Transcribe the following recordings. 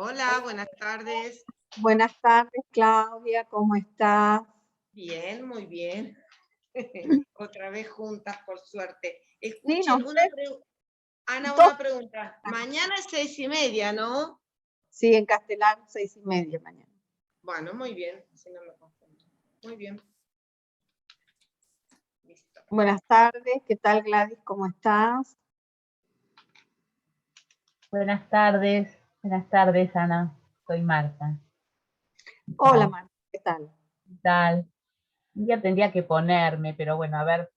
Hola, buenas tardes. Buenas tardes, Claudia, ¿cómo estás? Bien, muy bien. Otra vez juntas, por suerte. Sí, no Escuchen, sé, Ana, dos. una pregunta. Mañana es 6:30, ¿no? Sí, en Castelar, 6:30 mañana. Bueno, muy bien, así no me confundo. Muy bien. Listo. Buenas tardes, ¿qué tal, Gladys? ¿Cómo estás? Buenas tardes, Ana. Soy Marta. Hola, Marta, ¿qué tal? ¿Qué tal? Un día tendría que ponerme, pero bueno, a ver,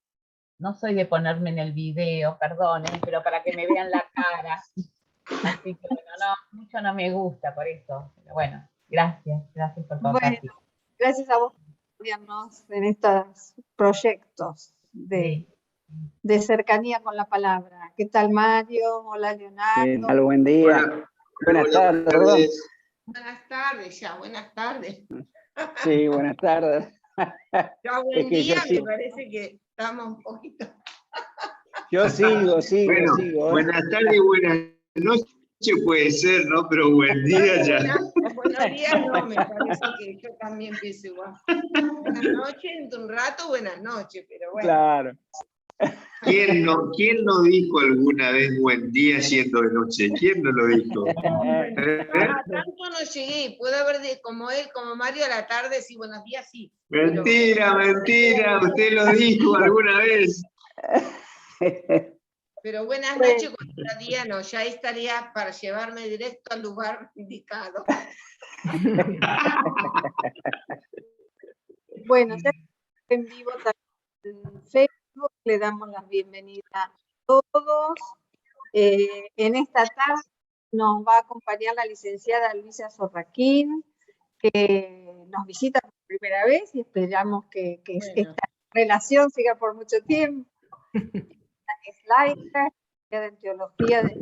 no soy de ponerme en el video, perdonen, pero para que me vean la cara. Así que bueno, no, mucho no me gusta por eso. Pero bueno, gracias por Bueno, compartir. gracias a vos por apoyarnos en estos proyectos Sí. de cercanía con la palabra. ¿Qué tal, Mario? Hola, Leonardo. Buen día. Hola. Buenas tardes. tardes. Buenas tardes, ya, buenas tardes. Sí, buenas tardes. Ya, Es buen que día, me parece que estamos un poquito. yo sigo. Bueno, buenas tardes, buenas noches puede ser, ¿no? Pero buen día ya. Buenos días, no, me parece que yo también pienso igual. Buenas noches, dentro de un rato, buenas noches, pero bueno. Claro. ¿Quién no dijo alguna vez buen día siendo de noche? ¿Quién no lo dijo? A tanto no llegué, puedo haber como él, como Mario a la tarde, sí, buenos días, sí. Mentira, usted lo dijo alguna vez. Pero buenas noches, con día no, ya estaría para llevarme directo al lugar indicado. Bueno, ya en vivo también en Facebook, le damos la bienvenida a todos. En esta tarde nos va a acompañar la licenciada Luisa Sorraquín, que nos visita por primera vez y esperamos que esta relación siga por mucho tiempo. Es laica, en teología de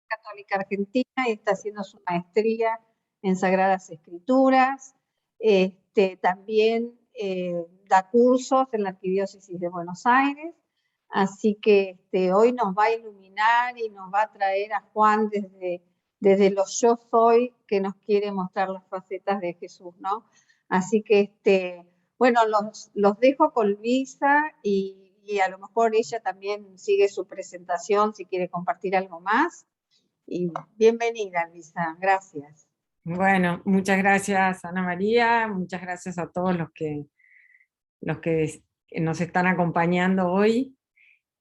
Católica Argentina y está haciendo su maestría en Sagradas Escrituras. También da cursos en la Arquidiócesis de Buenos Aires. Así que hoy nos va a iluminar y nos va a traer a Juan desde los yo soy, que nos quiere mostrar las facetas de Jesús, ¿no? Así que, bueno, los dejo con Luisa y a lo mejor ella también sigue su presentación si quiere compartir algo más. Y bienvenida, Luisa, gracias. Bueno, muchas gracias, Ana María, muchas gracias a todos los que nos están acompañando hoy.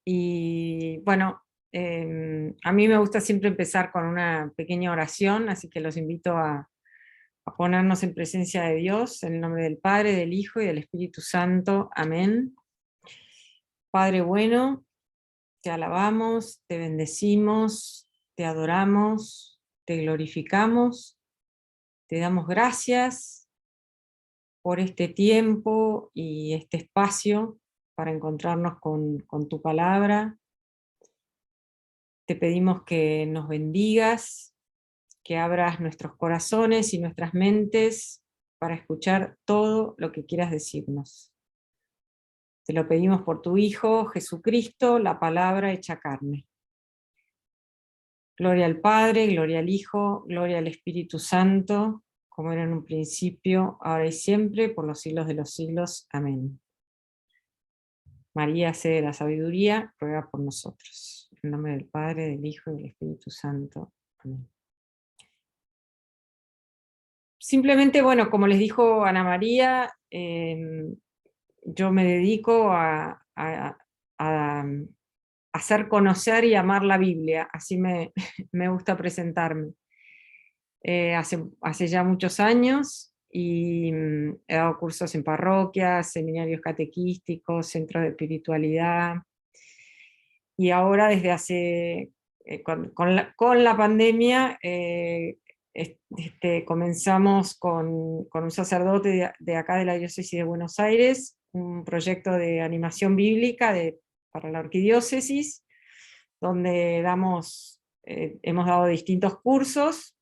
Y bueno, a mí me gusta siempre empezar con una pequeña oración, así que los invito a ponernos en presencia de Dios, en el nombre del Padre, del Hijo y del Espíritu Santo. Amén. Padre bueno, te alabamos, te bendecimos, te adoramos, te glorificamos, te damos gracias por este tiempo y este espacio para encontrarnos con tu palabra. Te pedimos que nos bendigas, que abras nuestros corazones y nuestras mentes para escuchar todo lo que quieras decirnos. Te lo pedimos por tu Hijo, Jesucristo, la palabra hecha carne. Gloria al Padre, gloria al Hijo, gloria al Espíritu Santo, como era en un principio, ahora y siempre, por los siglos de los siglos. Amén. María, sede de la sabiduría, ruega por nosotros. En nombre del Padre, del Hijo y del Espíritu Santo. Amén. Simplemente, bueno, como les dijo Ana María, yo me dedico a hacer conocer y amar la Biblia, así me gusta presentarme. Hace ya muchos años y he dado cursos en parroquias, seminarios catequísticos, centros de espiritualidad, y ahora desde hace, con la pandemia, comenzamos con un sacerdote de acá de la diócesis de Buenos Aires, un proyecto de animación bíblica para la arquidiócesis, donde hemos dado distintos cursos,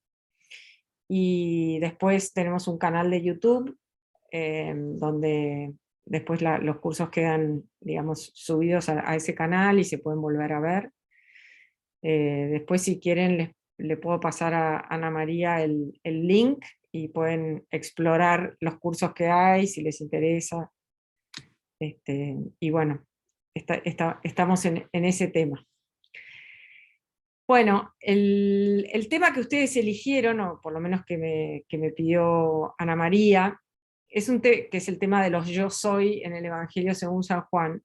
y después tenemos un canal de YouTube, donde después los cursos quedan, digamos, subidos a ese canal y se pueden volver a ver. Después, si quieren, le puedo pasar a Ana María el link y pueden explorar los cursos que hay, si les interesa. Y bueno, estamos en ese tema. Bueno, el tema que ustedes eligieron, o por lo menos que me pidió Ana María, que es el tema de los yo soy en el Evangelio según San Juan.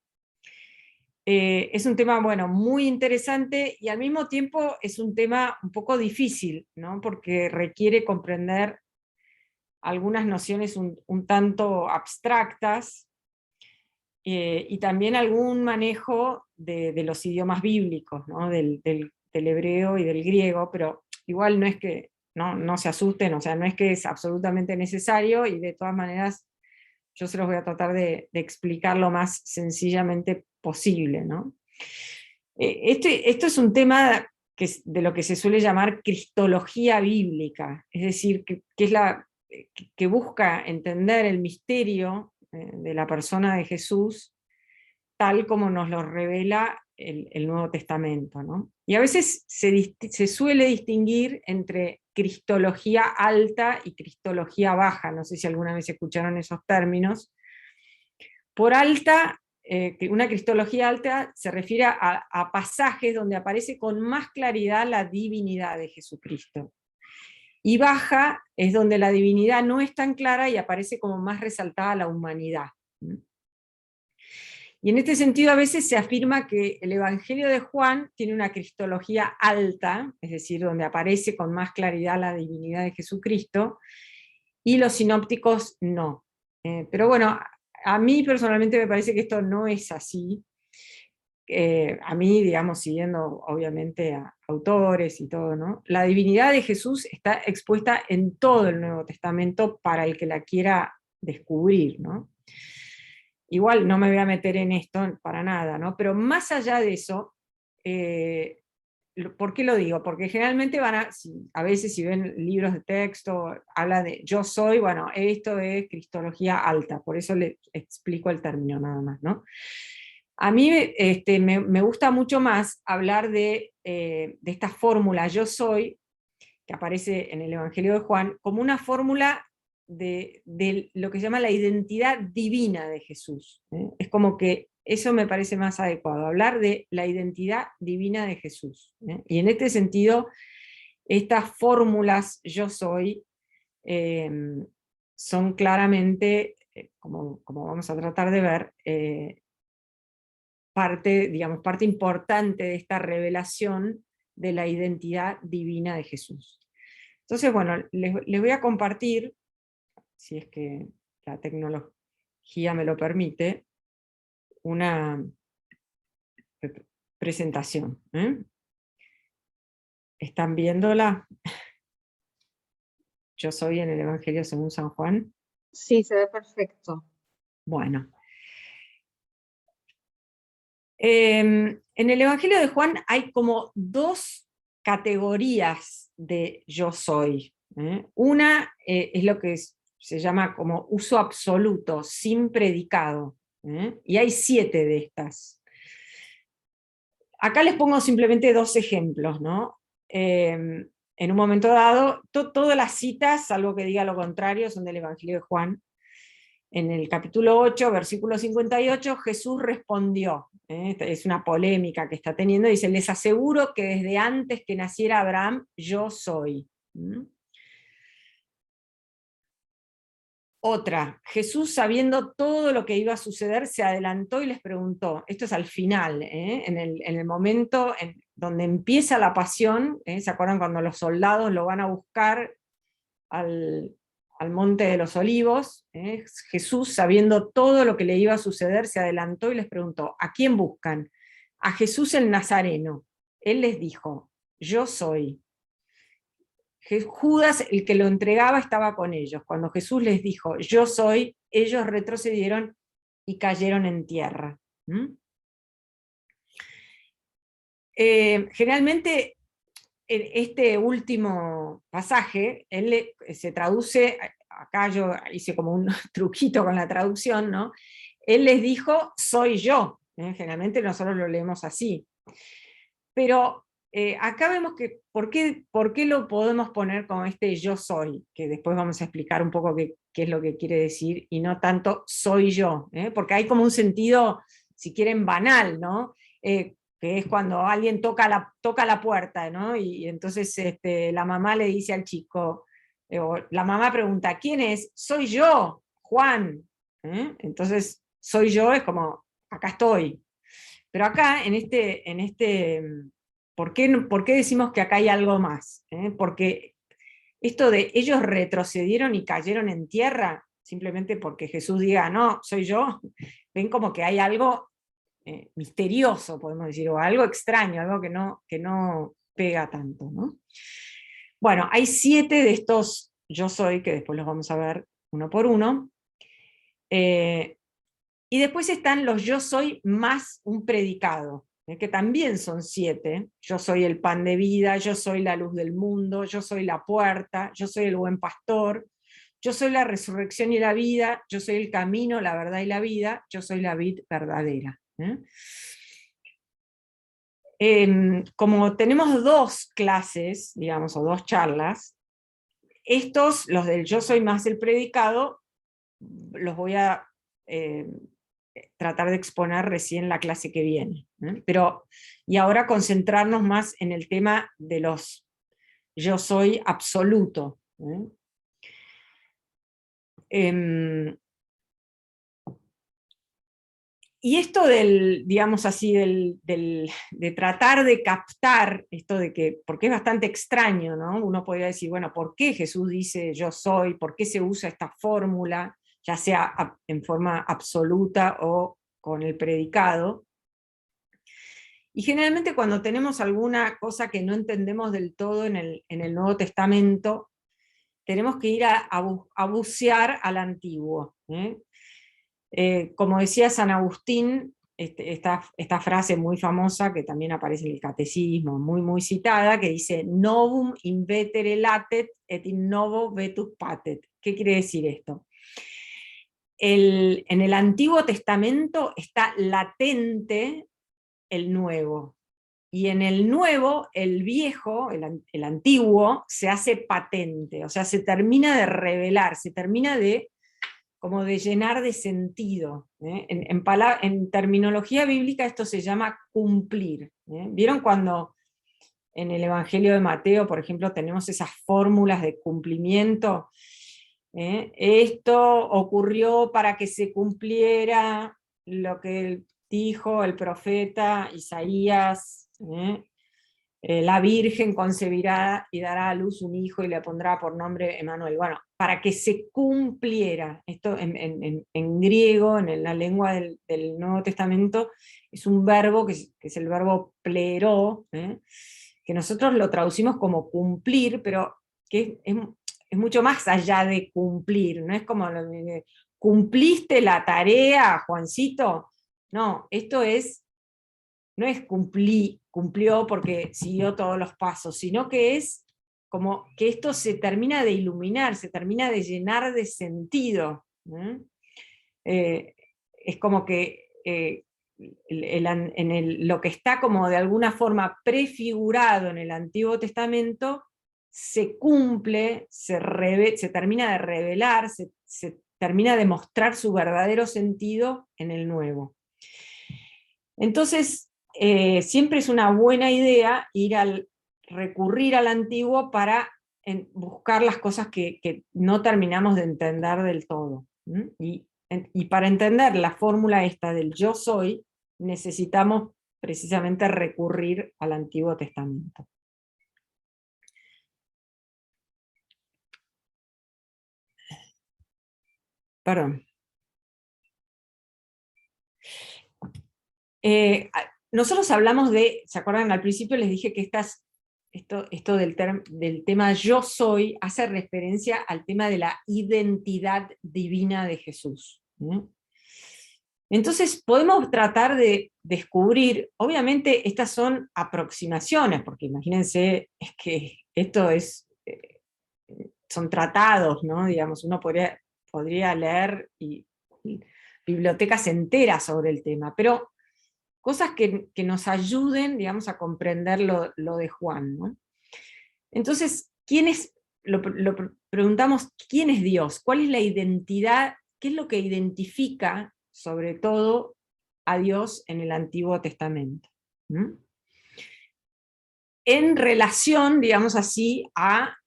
Es un tema, bueno, muy interesante y al mismo tiempo es un tema un poco difícil, ¿no? Porque requiere comprender algunas nociones un tanto abstractas, y también algún manejo de los idiomas bíblicos, ¿no? del hebreo y del griego, pero igual no es que no se asusten, o sea, no es que es absolutamente necesario, y de todas maneras yo se los voy a tratar de explicar lo más sencillamente posible, ¿no? Esto es un tema de lo que se suele llamar cristología bíblica, es decir, que busca entender el misterio de la persona de Jesús tal como nos lo revela el Nuevo Testamento, ¿no? Y a veces se suele distinguir entre cristología alta y cristología baja, no sé si alguna vez escucharon esos términos. Por alta, una cristología alta se refiere a pasajes donde aparece con más claridad la divinidad de Jesucristo. Y baja es donde la divinidad no es tan clara y aparece como más resaltada la humanidad. Y en este sentido a veces se afirma que el Evangelio de Juan tiene una cristología alta, es decir, donde aparece con más claridad la divinidad de Jesucristo, y los sinópticos no. Pero bueno, a mí personalmente me parece que esto no es así. A mí, digamos, siguiendo obviamente a autores y todo, ¿no? La divinidad de Jesús está expuesta en todo el Nuevo Testamento para el que la quiera descubrir, ¿no? Igual no me voy a meter en esto para nada, ¿no? Pero más allá de eso, ¿por qué lo digo? Porque generalmente a veces si ven libros de texto, habla de yo soy, bueno, esto es cristología alta, por eso les explico el término nada más, ¿no? A mí me gusta mucho más hablar de esta fórmula yo soy, que aparece en el Evangelio de Juan, como una fórmula de lo que se llama la identidad divina de Jesús. Es como que eso me parece más adecuado, hablar de la identidad divina de Jesús. Y en este sentido, estas fórmulas yo soy son claramente, como vamos a tratar de ver, parte importante de esta revelación de la identidad divina de Jesús. Entonces, bueno, les voy a compartir, si es que la tecnología me lo permite, una presentación. ¿Están viéndola? Yo soy en el Evangelio según San Juan. Sí, se ve perfecto. Bueno. En el Evangelio de Juan hay como dos categorías de yo soy. Una es lo que se llama como uso absoluto, sin predicado. Y hay 7 de estas. Acá les pongo simplemente 2 ejemplos, ¿no? En un momento dado, todas las citas, salvo que diga lo contrario, son del Evangelio de Juan. En el capítulo 8, versículo 58, Jesús respondió, es una polémica que está teniendo, dice, les aseguro que desde antes que naciera Abraham, yo soy. Otra, Jesús, sabiendo todo lo que iba a suceder, se adelantó y les preguntó, esto es al final, en el momento donde empieza la pasión, ¿se acuerdan cuando los soldados lo van a buscar al Monte de los Olivos? Jesús, sabiendo todo lo que le iba a suceder, se adelantó y les preguntó, ¿a quién buscan? A Jesús el Nazareno. Él les dijo, yo soy. Judas, el que lo entregaba, estaba con ellos. Cuando Jesús les dijo, yo soy, ellos retrocedieron y cayeron en tierra. Generalmente, en este último pasaje, se traduce, acá yo hice como un truquito con la traducción, ¿no? Él les dijo, soy yo. Generalmente nosotros lo leemos así. Pero acá vemos que ¿por qué lo podemos poner como este yo soy? Que después vamos a explicar un poco qué es lo que quiere decir, y no tanto soy yo, porque hay como un sentido, si quieren, banal, ¿no? Que es cuando alguien toca la puerta, ¿no? Y entonces la mamá le dice al chico, o la mamá pregunta, ¿quién es? Soy yo, Juan. Entonces, soy yo es como, acá estoy. Pero acá, ¿por qué decimos que acá hay algo más? Porque esto de ellos retrocedieron y cayeron en tierra, simplemente porque Jesús diga, no, soy yo, ven como que hay algo misterioso, podemos decir, o algo extraño, algo que no pega tanto, ¿no? Bueno, hay 7 de estos yo soy, que después los vamos a ver uno por uno. Y después están los yo soy más un predicado, que también son 7. Yo soy el pan de vida, yo soy la luz del mundo, yo soy la puerta, yo soy el buen pastor, yo soy la resurrección y la vida, yo soy el camino, la verdad y la vida, yo soy la vid verdadera. Como tenemos 2 clases, digamos, o 2 charlas, estos, los del yo soy más el predicado, los voy a tratar de exponer recién la clase que viene. Y ahora concentrarnos más en el tema de los yo soy absoluto. Y esto digamos así, de tratar de captar esto de que, porque es bastante extraño, ¿no? Uno podría decir, bueno, ¿por qué Jesús dice yo soy? ¿Por qué se usa esta fórmula, ya sea en forma absoluta o con el predicado? Y generalmente cuando tenemos alguna cosa que no entendemos del todo en el Nuevo Testamento, tenemos que ir a bucear al Antiguo. Como decía San Agustín, esta frase muy famosa, que también aparece en el Catecismo, muy citada, que dice, novum invetere latet et in novo vetus patet. ¿Qué quiere decir esto? En el Antiguo Testamento está latente el nuevo, y en el nuevo, el viejo, el antiguo, se hace patente, o sea, se termina de revelar, se termina como de llenar de sentido. En terminología bíblica esto se llama cumplir. ¿Vieron cuando en el Evangelio de Mateo, por ejemplo, tenemos esas fórmulas de cumplimiento? Esto ocurrió para que se cumpliera lo que dijo el profeta Isaías, la Virgen concebirá y dará a luz un hijo y le pondrá por nombre Emmanuel. Bueno, para que se cumpliera, esto en griego, en la lengua del Nuevo Testamento, es un verbo que es el verbo pleró, que nosotros lo traducimos como cumplir, pero que es mucho más allá de cumplir, no es como ¿cumpliste la tarea, Juancito? No, esto no es cumplió porque siguió todos los pasos, sino que es como que esto se termina de iluminar, se termina de llenar de sentido. Es como que lo que está como de alguna forma prefigurado en el Antiguo Testamento se cumple, se termina de revelar, se termina de mostrar su verdadero sentido en el Nuevo. Entonces, siempre es una buena idea recurrir al Antiguo para buscar las cosas que no terminamos de entender del todo. Y para entender la fórmula esta del yo soy, necesitamos precisamente recurrir al Antiguo Testamento. Perdón. Nosotros hablamos ¿se acuerdan? Al principio les dije que esto del tema yo soy hace referencia al tema de la identidad divina de Jesús. Entonces podemos tratar de descubrir, obviamente estas son aproximaciones, porque imagínense, es que esto son tratados, ¿no? Digamos, uno podría leer bibliotecas enteras sobre el tema, pero cosas que nos ayuden, digamos, a comprender lo de Juan, ¿no? Entonces, preguntamos, ¿quién es Dios? ¿Cuál es la identidad? ¿Qué es lo que identifica, sobre todo, a Dios en el Antiguo Testamento? ¿Mm? En relación, digamos así, a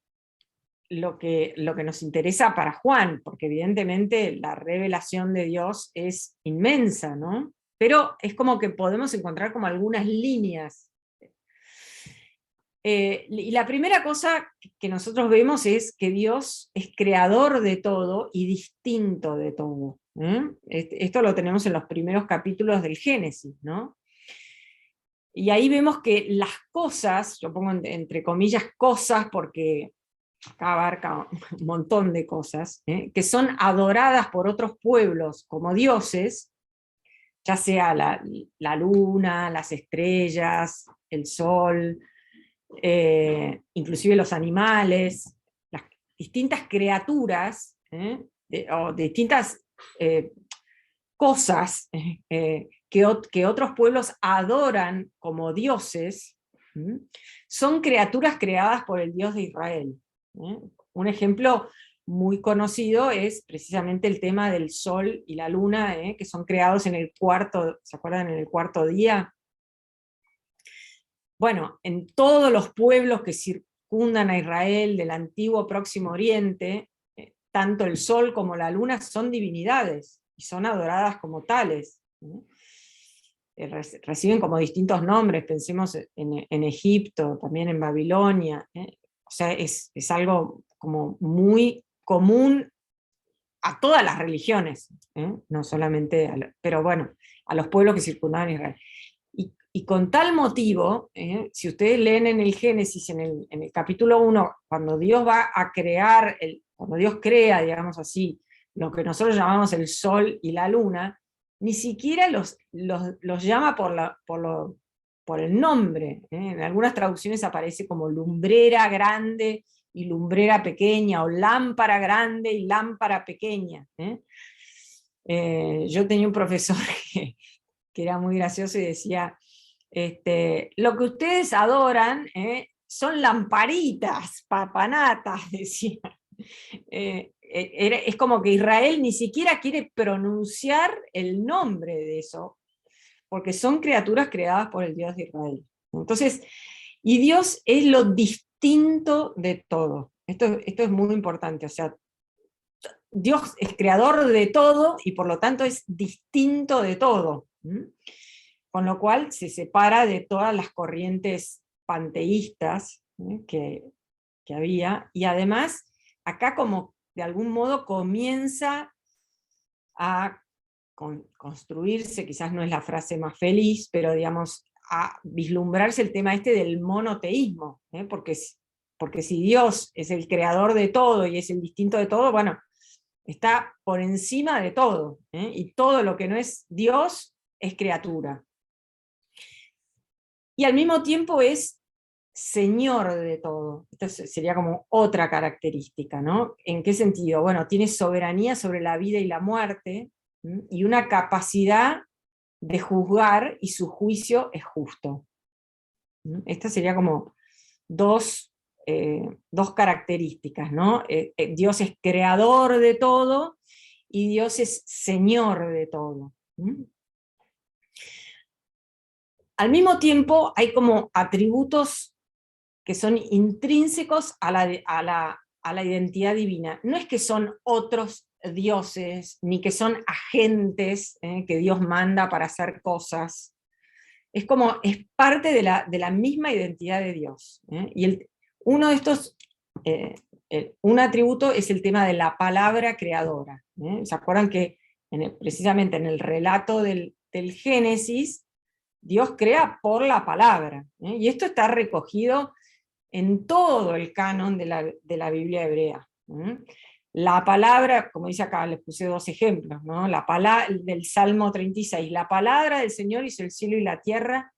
lo que nos interesa para Juan, porque evidentemente la revelación de Dios es inmensa, ¿no? Pero es como que podemos encontrar como algunas líneas. Y la primera cosa que nosotros vemos es que Dios es creador de todo y distinto de todo. Esto lo tenemos en los primeros capítulos del Génesis, ¿no? Y ahí vemos que las cosas, yo pongo entre comillas cosas porque acá abarca un montón de cosas, que son adoradas por otros pueblos como dioses, ya sea la luna, las estrellas, el sol, inclusive los animales, las distintas criaturas, o distintas cosas que otros pueblos adoran como dioses, son criaturas creadas por el Dios de Israel. Un ejemplo muy conocido es precisamente el tema del sol y la luna, que son creados en el cuarto, ¿se acuerdan? En el cuarto día. Bueno, en todos los pueblos que circundan a Israel del antiguo Próximo Oriente, tanto el sol como la luna son divinidades y son adoradas como tales. Reciben como distintos nombres, pensemos en Egipto, también en Babilonia. O sea, es algo como muy común a todas las religiones, no solamente, pero bueno, a los pueblos que circundaban Israel. Y con tal motivo, si ustedes leen en el Génesis, en el capítulo 1, cuando Dios va a crear, cuando Dios crea, digamos así, lo que nosotros llamamos el sol y la luna, ni siquiera los llama por el nombre. En algunas traducciones aparece como lumbrera grande y lumbrera pequeña, o lámpara grande y lámpara pequeña. Yo tenía un profesor que era muy gracioso y decía, lo que ustedes adoran son lamparitas, papanatas, decía. Es como que Israel ni siquiera quiere pronunciar el nombre de eso, porque son criaturas creadas por el Dios de Israel. Entonces, y Dios es lo distinto de todo. Esto es muy importante, o sea, Dios es creador de todo y por lo tanto es distinto de todo. Con lo cual se separa de todas las corrientes panteístas que había, y además acá como de algún modo comienza a construirse, quizás no es la frase más feliz, pero digamos, a vislumbrarse el tema este del monoteísmo, porque si Dios es el creador de todo y es el distinto de todo, bueno, está por encima de todo, y todo lo que no es Dios es criatura. Y al mismo tiempo es señor de todo. Esta sería como otra característica, ¿no? ¿En qué sentido? Bueno, tiene soberanía sobre la vida y la muerte, y una capacidad de juzgar, y su juicio es justo. Estas serían como dos características, ¿no? Dios es creador de todo, y Dios es señor de todo. Al mismo tiempo hay como atributos que son intrínsecos a la identidad divina. No es que son otros dioses, ni que son agentes que Dios manda para hacer cosas. Es parte de la misma identidad de Dios. Y uno de estos, un atributo es el tema de la palabra creadora. ¿Se acuerdan que precisamente en el relato del Génesis, Dios crea por la palabra, y esto está recogido en todo el canon de la Biblia hebrea. La palabra, como dice acá, les puse dos ejemplos, ¿no? La palabra del Salmo 36, la palabra del Señor hizo el cielo y la tierra,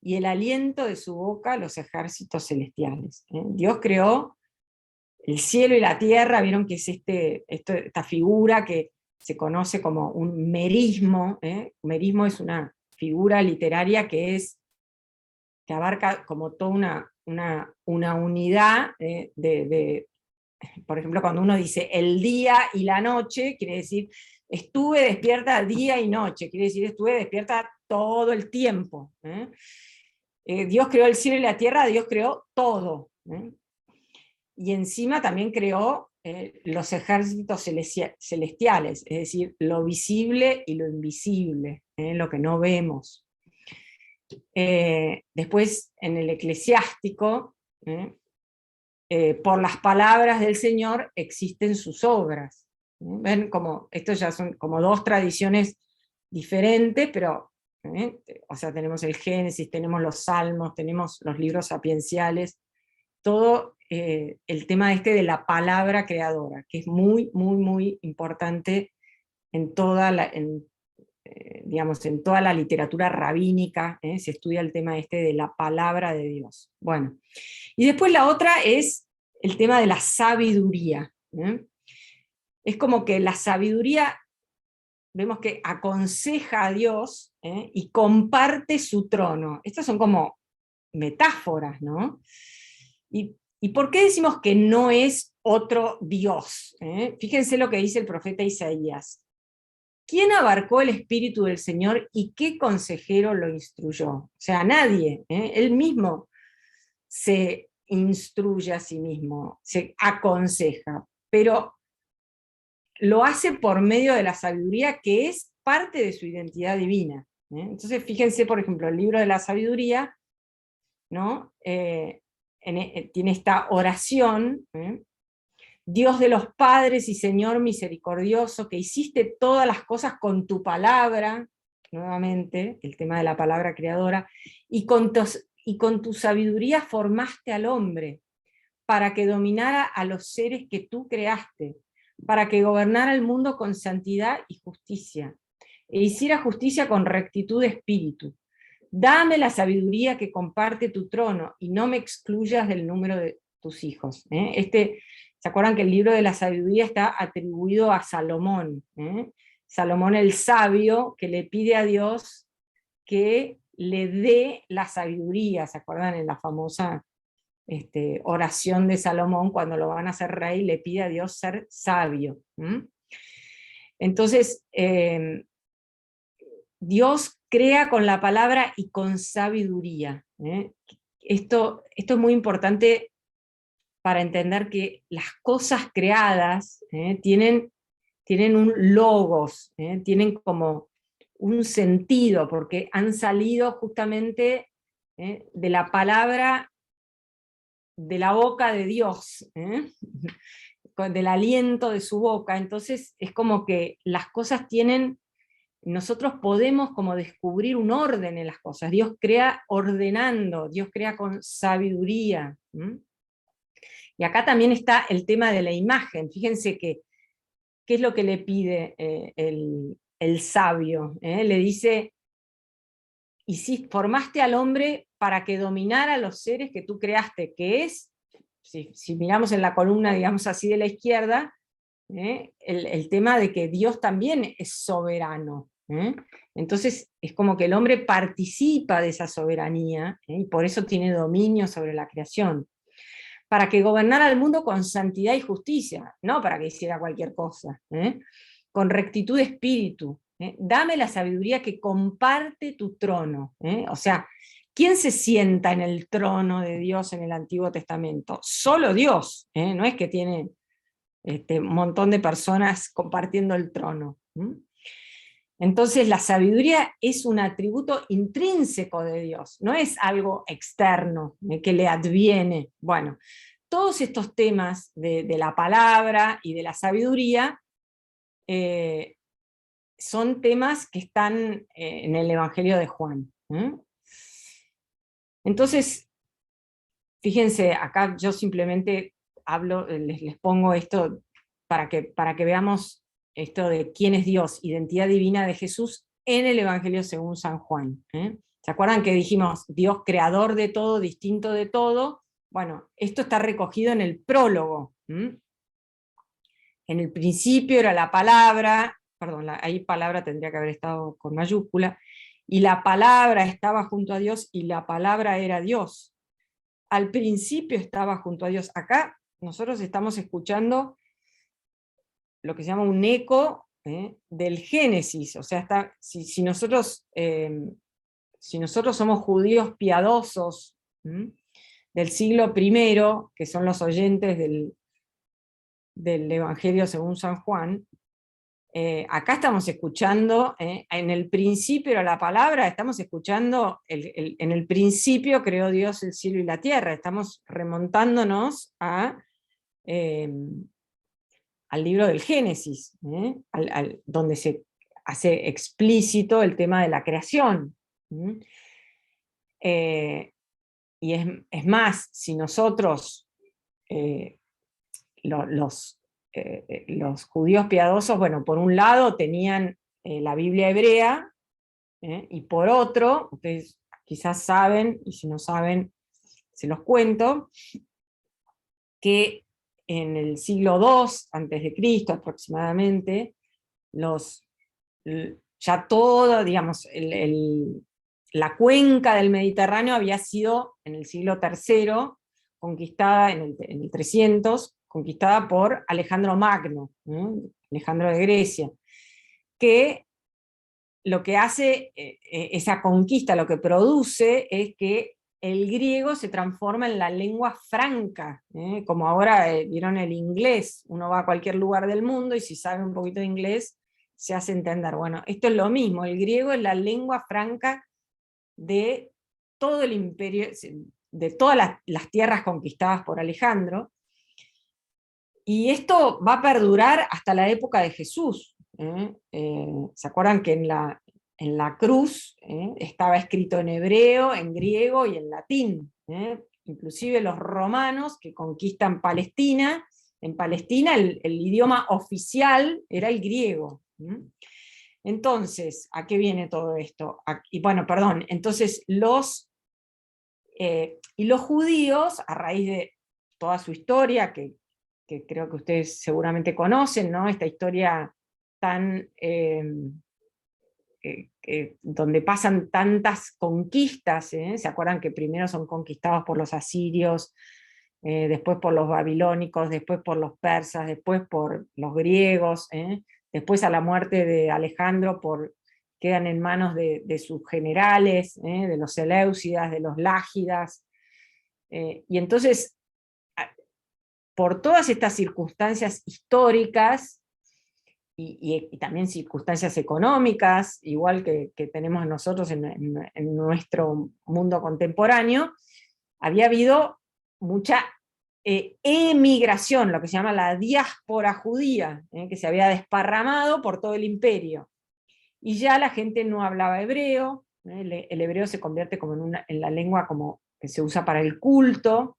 y el aliento de su boca los ejércitos celestiales. Dios creó el cielo y la tierra, vieron que es esta figura que se conoce como un merismo. Merismo es una figura literaria que abarca como toda una unidad por ejemplo, cuando uno dice el día y la noche, quiere decir estuve despierta día y noche, quiere decir estuve despierta todo el tiempo. Dios creó el cielo y la tierra, Dios creó todo. Y encima también creó los ejércitos celestiales, es decir, lo visible y lo invisible, lo que no vemos. Después, en el eclesiástico, por las palabras del Señor existen sus obras. ¿Ven? Como, estos ya son como dos tradiciones diferentes, pero, o sea, tenemos el Génesis, tenemos los Salmos, tenemos los libros sapienciales, todo el tema de la palabra creadora, que es muy, muy, muy importante en toda la, digamos, en toda la literatura rabínica, se estudia el tema de la palabra de Dios. Bueno, y después la otra es el tema de la sabiduría. Es como que la sabiduría, vemos que aconseja a Dios y comparte su trono. Estas son como metáforas, ¿no? ¿Y por qué decimos que no es otro Dios? Fíjense lo que dice el profeta Isaías. ¿Quién abarcó el Espíritu del Señor y qué consejero lo instruyó? O sea, nadie. Él mismo se instruye a sí mismo, se aconseja, pero lo hace por medio de la sabiduría que es parte de su identidad divina. Entonces, fíjense, por ejemplo, el libro de la sabiduría, ¿no? Tiene esta oración, Dios de los padres y Señor misericordioso, que hiciste todas las cosas con tu palabra, nuevamente, el tema de la palabra creadora, y con tu sabiduría formaste al hombre, para que dominara a los seres que tú creaste, para que gobernara el mundo con santidad y justicia, e hiciera justicia con rectitud de espíritu. Dame la sabiduría que comparte tu trono, y no me excluyas del número de tus hijos. ¿Se acuerdan que el libro de la sabiduría está atribuido a Salomón? Salomón el sabio, que le pide a Dios que le dé la sabiduría. ¿Se acuerdan en la famosa oración de Salomón, cuando lo van a hacer rey, le pide a Dios ser sabio? Entonces, Dios crea con la palabra y con sabiduría. Esto es muy importante para entender que las cosas creadas tienen un logos, tienen como un sentido, porque han salido justamente de la palabra de la boca de Dios, del aliento de su boca. Entonces es como que las cosas nosotros podemos como descubrir un orden en las cosas. Dios crea ordenando, Dios crea con sabiduría. Y acá también está el tema de la imagen. Fíjense que, ¿qué es lo que le pide el sabio? Le dice, y si formaste al hombre para que dominara los seres que tú creaste, que es, si miramos en la columna, digamos así, de la izquierda, el tema de que Dios también es soberano. Entonces es como que el hombre participa de esa soberanía, y por eso tiene dominio sobre la creación, para que gobernara el mundo con santidad y justicia, no para que hiciera cualquier cosa, con rectitud de espíritu. Dame la sabiduría que comparte tu trono. O sea, ¿quién se sienta en el trono de Dios en el Antiguo Testamento? Solo Dios, no es que tiene un montón de personas compartiendo el trono. Entonces la sabiduría es un atributo intrínseco de Dios, no es algo externo que le adviene. Bueno, todos estos temas de la palabra y de la sabiduría son temas que están en el Evangelio de Juan. Entonces, fíjense, acá yo simplemente hablo, les pongo esto para que veamos esto de quién es Dios, identidad divina de Jesús en el Evangelio según San Juan. ¿Se acuerdan que dijimos Dios creador de todo, distinto de todo? Bueno, esto está recogido en el prólogo. En el principio era la palabra, perdón, ahí palabra tendría que haber estado con mayúscula, y la palabra estaba junto a Dios y la palabra era Dios. Al principio estaba junto a Dios. Acá nosotros estamos escuchando lo que se llama un eco del Génesis. O sea, si nosotros somos judíos piadosos del siglo I, que son los oyentes del Evangelio según San Juan, acá estamos escuchando, en el principio era la palabra, estamos escuchando, en el principio creó Dios el cielo y la tierra, estamos remontándonos al libro del Génesis, donde se hace explícito el tema de la creación. Y es más, si nosotros, los judíos piadosos, bueno, por un lado tenían la Biblia hebrea, y por otro, ustedes quizás saben, y si no saben, se los cuento, que en el siglo II antes de Cristo aproximadamente, ya todo, digamos, la cuenca del Mediterráneo había sido en el siglo III conquistada, en el 300, conquistada por Alejandro Magno, Alejandro de Grecia, que lo que hace esa conquista, lo que produce es que el griego se transforma en la lengua franca, como ahora vieron el inglés, uno va a cualquier lugar del mundo y si sabe un poquito de inglés se hace entender. Bueno, esto es lo mismo, el griego es la lengua franca de todo el imperio, de todas las tierras conquistadas por Alejandro, y esto va a perdurar hasta la época de Jesús. ¿Se acuerdan que en la cruz estaba escrito en hebreo, en griego y en latín? Inclusive los romanos que conquistan Palestina, en Palestina el idioma oficial era el griego. Entonces, ¿a qué viene todo esto? Entonces los judíos, a raíz de toda su historia, que creo que ustedes seguramente conocen, ¿no? Esta historia tan donde pasan tantas conquistas, ¿se acuerdan que primero son conquistados por los asirios, después por los babilónicos, después por los persas, después por los griegos, después a la muerte de Alejandro quedan en manos de sus generales, de los seleucidas, de los lágidas, y entonces, por todas estas circunstancias históricas, y también circunstancias económicas, igual que tenemos nosotros en nuestro mundo contemporáneo, había habido mucha emigración, lo que se llama la diáspora judía, que se había desparramado por todo el imperio. Y ya la gente no hablaba hebreo, el hebreo se convierte como en la lengua como que se usa para el culto,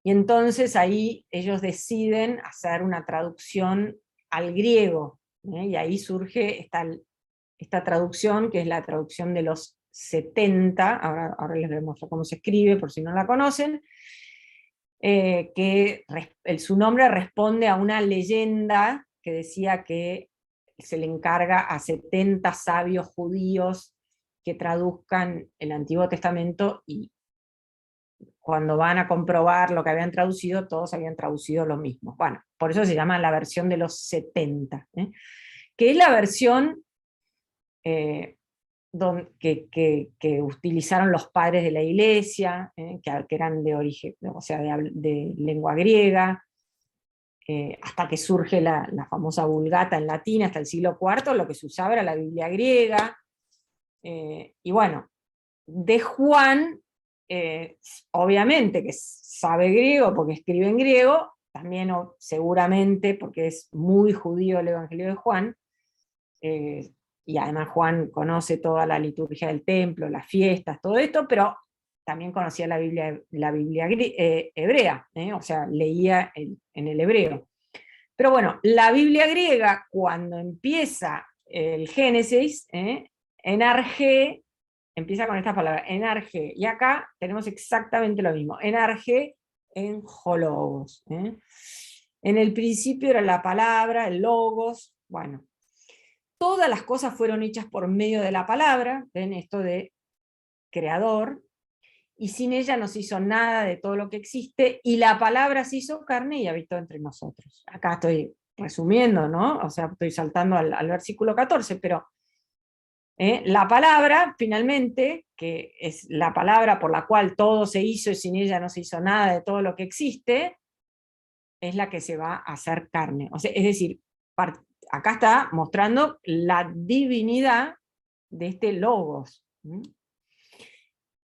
y entonces ahí ellos deciden hacer una traducción al griego, y ahí surge esta traducción, que es la traducción de los 70, ahora les voy a mostrar cómo se escribe, por si no la conocen, que su nombre responde a una leyenda que decía que se le encarga a 70 sabios judíos que traduzcan el Antiguo Testamento, y cuando van a comprobar lo que habían traducido, todos habían traducido lo mismo. Bueno, por eso se llama la versión de los 70, que es la versión que utilizaron los padres de la Iglesia, que eran de origen, o sea, de lengua griega, hasta que surge la famosa Vulgata en latín, hasta el siglo IV, lo que se usaba era la Biblia griega, y bueno, de Juan, obviamente que sabe griego porque escribe en griego, también seguramente porque es muy judío el Evangelio de Juan, y además Juan conoce toda la liturgia del templo, las fiestas, todo esto, pero también conocía la Biblia hebrea, o sea, leía en el hebreo. Pero bueno, la Biblia griega, cuando empieza el Génesis, en Arge, empieza con estas palabras, en Arge, y acá tenemos exactamente lo mismo, en Arge, en Hologos. En el principio era la palabra, el logos, bueno. todas las cosas fueron hechas por medio de la palabra, ven esto de creador, y sin ella no se hizo nada de todo lo que existe, y la palabra se hizo carne y habitó entre nosotros. Acá estoy resumiendo, ¿no? O sea, estoy saltando al versículo 14, pero la palabra, finalmente, que es la palabra por la cual todo se hizo y sin ella no se hizo nada de todo lo que existe, es la que se va a hacer carne. O sea, es decir, acá está mostrando la divinidad de este logos.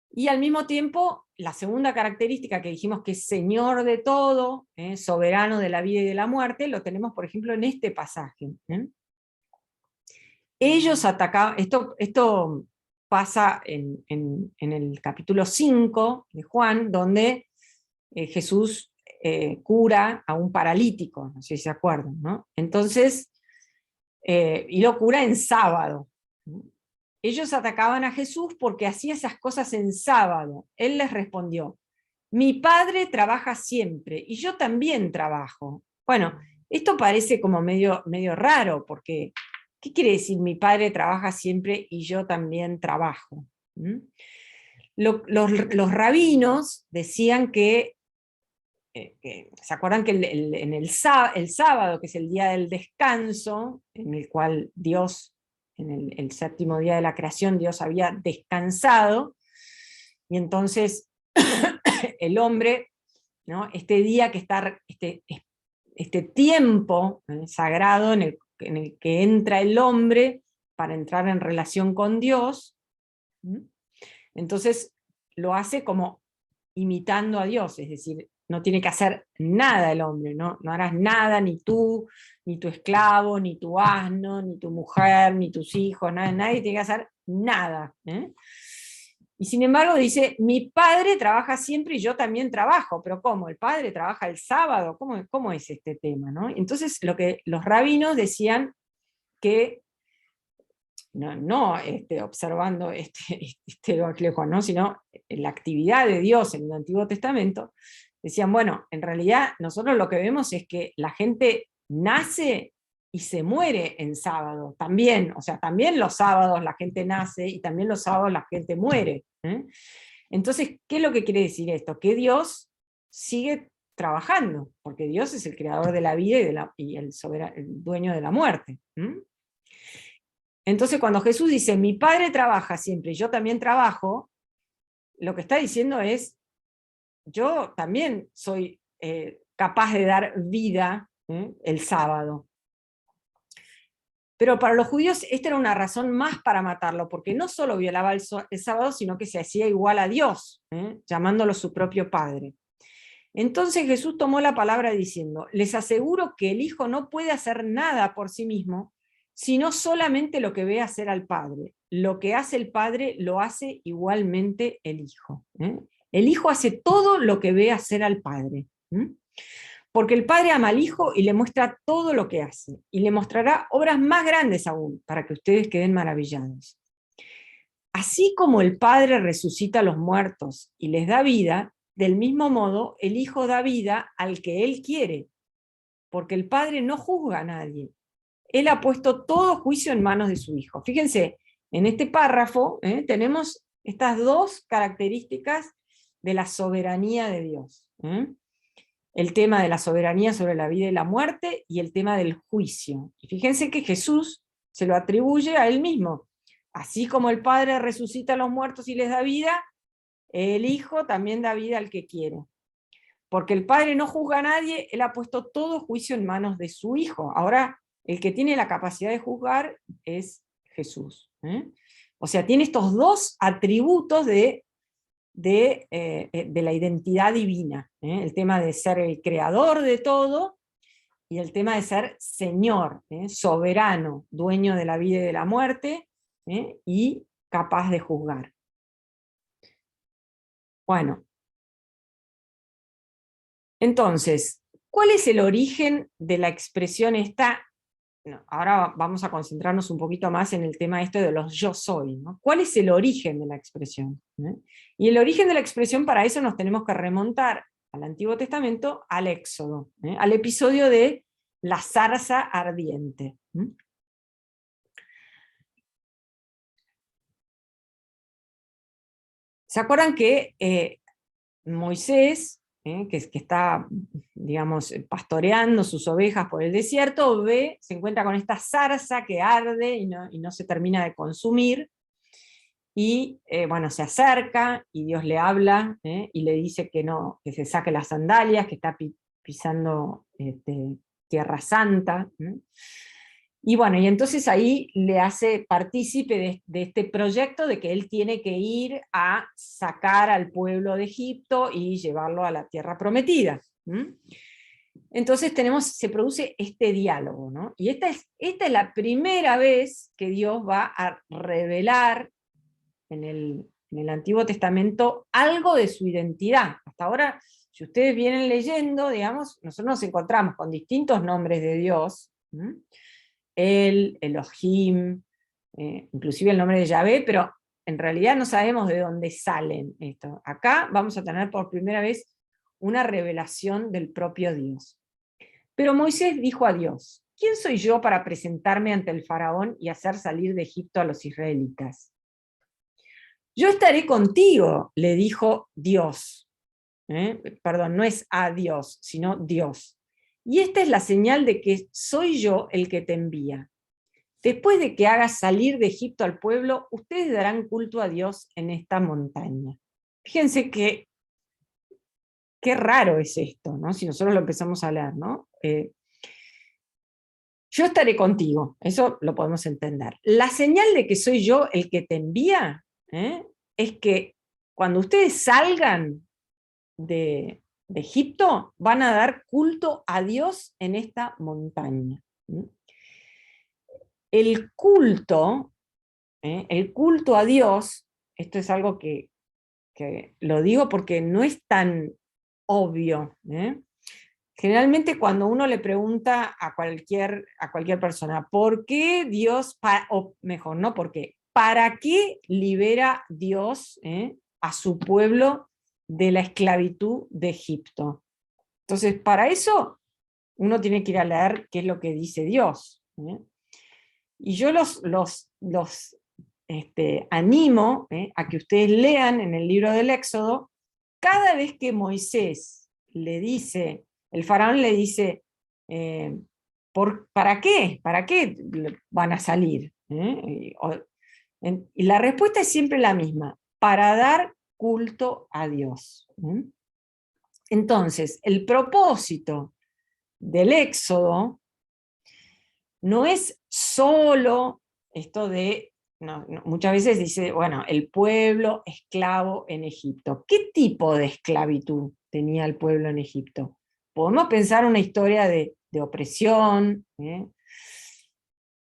Y al mismo tiempo, la segunda característica que dijimos que es Señor de todo, soberano de la vida y de la muerte, lo tenemos, por ejemplo, en este pasaje. Ellos atacaban, esto pasa en el capítulo 5 de Juan, donde Jesús cura a un paralítico, no sé si se acuerdan, ¿no? Entonces, y lo cura en sábado. Ellos atacaban a Jesús porque hacía esas cosas en sábado. Él les respondió: mi Padre trabaja siempre y yo también trabajo. Bueno, esto parece como medio raro, porque ¿qué quiere decir mi Padre trabaja siempre y yo también trabajo? Los rabinos decían que ¿se acuerdan que el sábado, que es el día del descanso, en el cual Dios, en el séptimo día de la creación, Dios había descansado, y entonces el hombre, ¿no? Este día que está, este tiempo sagrado en el que entra el hombre para entrar en relación con Dios, entonces lo hace como imitando a Dios, es decir, no tiene que hacer nada el hombre, no harás nada, ni tú, ni tu esclavo, ni tu asno, ni tu mujer, ni tus hijos, nadie tiene que hacer nada. Y sin embargo dice, mi Padre trabaja siempre y yo también trabajo, pero ¿cómo? ¿El Padre trabaja el sábado? ¿Cómo es este tema? ¿no? Entonces lo que los rabinos decían que, no observando este reflejo, ¿no? Sino la actividad de Dios en el Antiguo Testamento, decían, bueno, en realidad nosotros lo que vemos es que la gente nace y se muere en sábado, también, o sea, también los sábados la gente nace y también los sábados la gente muere. Entonces, ¿qué es lo que quiere decir esto? Que Dios sigue trabajando, porque Dios es el creador de la vida y el dueño de la muerte. Entonces, cuando Jesús dice, mi Padre trabaja siempre y yo también trabajo, lo que está diciendo es, yo también soy capaz de dar vida el sábado. Pero para los judíos esta era una razón más para matarlo, porque no solo violaba el sábado, sino que se hacía igual a Dios, llamándolo su propio Padre. Entonces Jesús tomó la palabra diciendo, les aseguro que el Hijo no puede hacer nada por sí mismo, sino solamente lo que ve hacer al Padre. Lo que hace el Padre lo hace igualmente el Hijo. El Hijo hace todo lo que ve hacer al Padre. Porque el Padre ama al Hijo y le muestra todo lo que hace, y le mostrará obras más grandes aún, para que ustedes queden maravillados. Así como el Padre resucita a los muertos y les da vida, del mismo modo el Hijo da vida al que Él quiere, porque el Padre no juzga a nadie. Él ha puesto todo juicio en manos de su Hijo. Fíjense, en este párrafo tenemos estas dos características de la soberanía de Dios. El tema de la soberanía sobre la vida y la muerte, y el tema del juicio. Y fíjense que Jesús se lo atribuye a Él mismo. Así como el Padre resucita a los muertos y les da vida, el Hijo también da vida al que quiere. Porque el Padre no juzga a nadie, Él ha puesto todo juicio en manos de su Hijo. Ahora, el que tiene la capacidad de juzgar es Jesús. O sea, tiene estos dos atributos de la identidad divina. El tema de ser el creador de todo, y el tema de ser Señor, soberano, dueño de la vida y de la muerte, y capaz de juzgar. Bueno, entonces, ¿cuál es el origen de la expresión esta? No, ahora vamos a concentrarnos un poquito más en el tema de los yo soy, ¿no? ¿Cuál es el origen de la expresión? Y el origen de la expresión, para eso nos tenemos que remontar al Antiguo Testamento, al Éxodo, al episodio de la zarza ardiente. ¿Se acuerdan que Moisés, que está, digamos, pastoreando sus ovejas por el desierto, se encuentra con esta zarza que arde y no se termina de consumir, y bueno, se acerca y Dios le habla y le dice que no, que se saque las sandalias, que está pisando Tierra Santa. Y bueno, y entonces ahí le hace partícipe de este proyecto de que él tiene que ir a sacar al pueblo de Egipto y llevarlo a la Tierra Prometida. Entonces se produce este diálogo, ¿no? Y esta es la primera vez que Dios va a revelar en el Antiguo Testamento algo de su identidad. Hasta ahora, si ustedes vienen leyendo, digamos, nosotros nos encontramos con distintos nombres de Dios, el Elohim, inclusive el nombre de Yahvé, pero en realidad no sabemos de dónde salen esto. Acá vamos a tener por primera vez una revelación del propio Dios. Pero Moisés dijo a Dios: ¿quién soy yo para presentarme ante el faraón y hacer salir de Egipto a los israelitas? Yo estaré contigo, le dijo Dios. Perdón, no es a Dios, sino Dios. Y esta es la señal de que soy yo el que te envía. Después de que hagas salir de Egipto al pueblo, ustedes darán culto a Dios en esta montaña. Fíjense qué raro es esto, ¿no? Si nosotros lo empezamos a leer, ¿no? Yo estaré contigo, eso lo podemos entender. La señal de que soy yo el que te envía, es que cuando ustedes salgan de Egipto, van a dar culto a Dios en esta montaña. El culto a Dios, esto es algo que lo digo porque no es tan obvio. Generalmente cuando uno le pregunta a cualquier persona, ¿por qué Dios, o mejor, no por qué, ¿para qué libera Dios a su pueblo de la esclavitud de Egipto? Entonces, para eso uno tiene que ir a leer qué es lo que dice Dios. Y yo los animo a que ustedes lean en el libro del Éxodo, cada vez que Moisés le dice, el faraón le dice, ¿para qué? ¿Para qué van a salir? Y la respuesta es siempre la misma: para dar culto a Dios. Entonces, el propósito del Éxodo no es solo esto de, muchas veces dice, bueno, el pueblo esclavo en Egipto. ¿Qué tipo de esclavitud tenía el pueblo en Egipto? Podemos pensar una historia de opresión,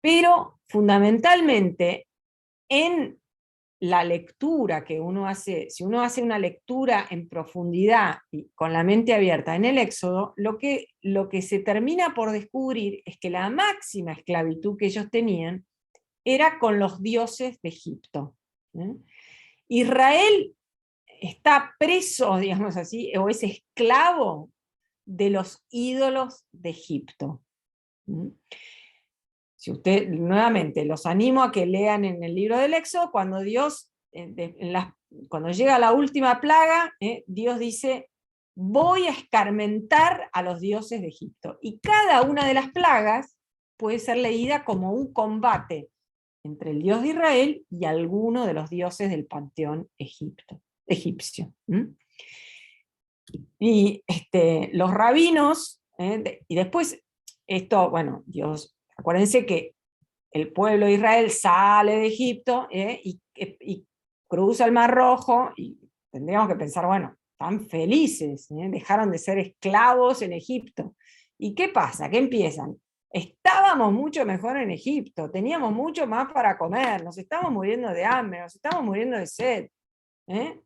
pero fundamentalmente en la lectura que uno hace, si uno hace una lectura en profundidad y con la mente abierta en el Éxodo, lo que se termina por descubrir es que la máxima esclavitud que ellos tenían era con los dioses de Egipto. Israel está preso, digamos así, o es esclavo de los ídolos de Egipto. Si usted, nuevamente, los animo a que lean en el libro del Éxodo, cuando Dios, cuando llega la última plaga, Dios dice: voy a escarmentar a los dioses de Egipto. Y cada una de las plagas puede ser leída como un combate entre el Dios de Israel y alguno de los dioses del panteón egipcio. Y los rabinos, y después, esto, bueno, Dios... Acuérdense que el pueblo de Israel sale de Egipto y cruza el Mar Rojo, y tendríamos que pensar, bueno, están felices, dejaron de ser esclavos en Egipto. ¿Y qué pasa? ¿Qué empiezan? Estábamos mucho mejor en Egipto, teníamos mucho más para comer, nos estábamos muriendo de hambre, nos estábamos muriendo de sed.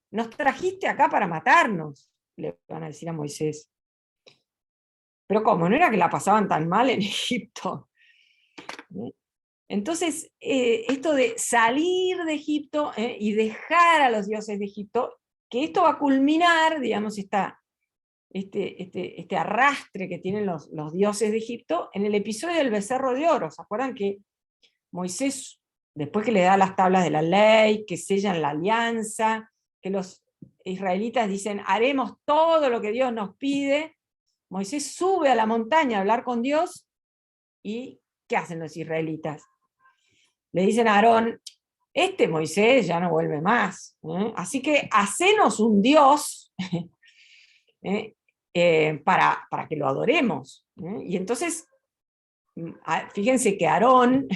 Nos trajiste acá para matarnos, le van a decir a Moisés. Pero ¿cómo? ¿No era que la pasaban tan mal en Egipto? Entonces, esto de salir de Egipto y dejar a los dioses de Egipto, que esto va a culminar, digamos, este arrastre que tienen los dioses de Egipto en el episodio del becerro de oro. ¿Se acuerdan que Moisés, después que le da las tablas de la ley, que sellan la alianza, los israelitas dicen, haremos todo lo que Dios nos pide, Moisés sube a la montaña a hablar con Dios, y ¿qué hacen los israelitas? Le dicen a Aarón, este Moisés ya no vuelve más, así que hacenos un Dios para que lo adoremos. Y entonces, fíjense que Aarón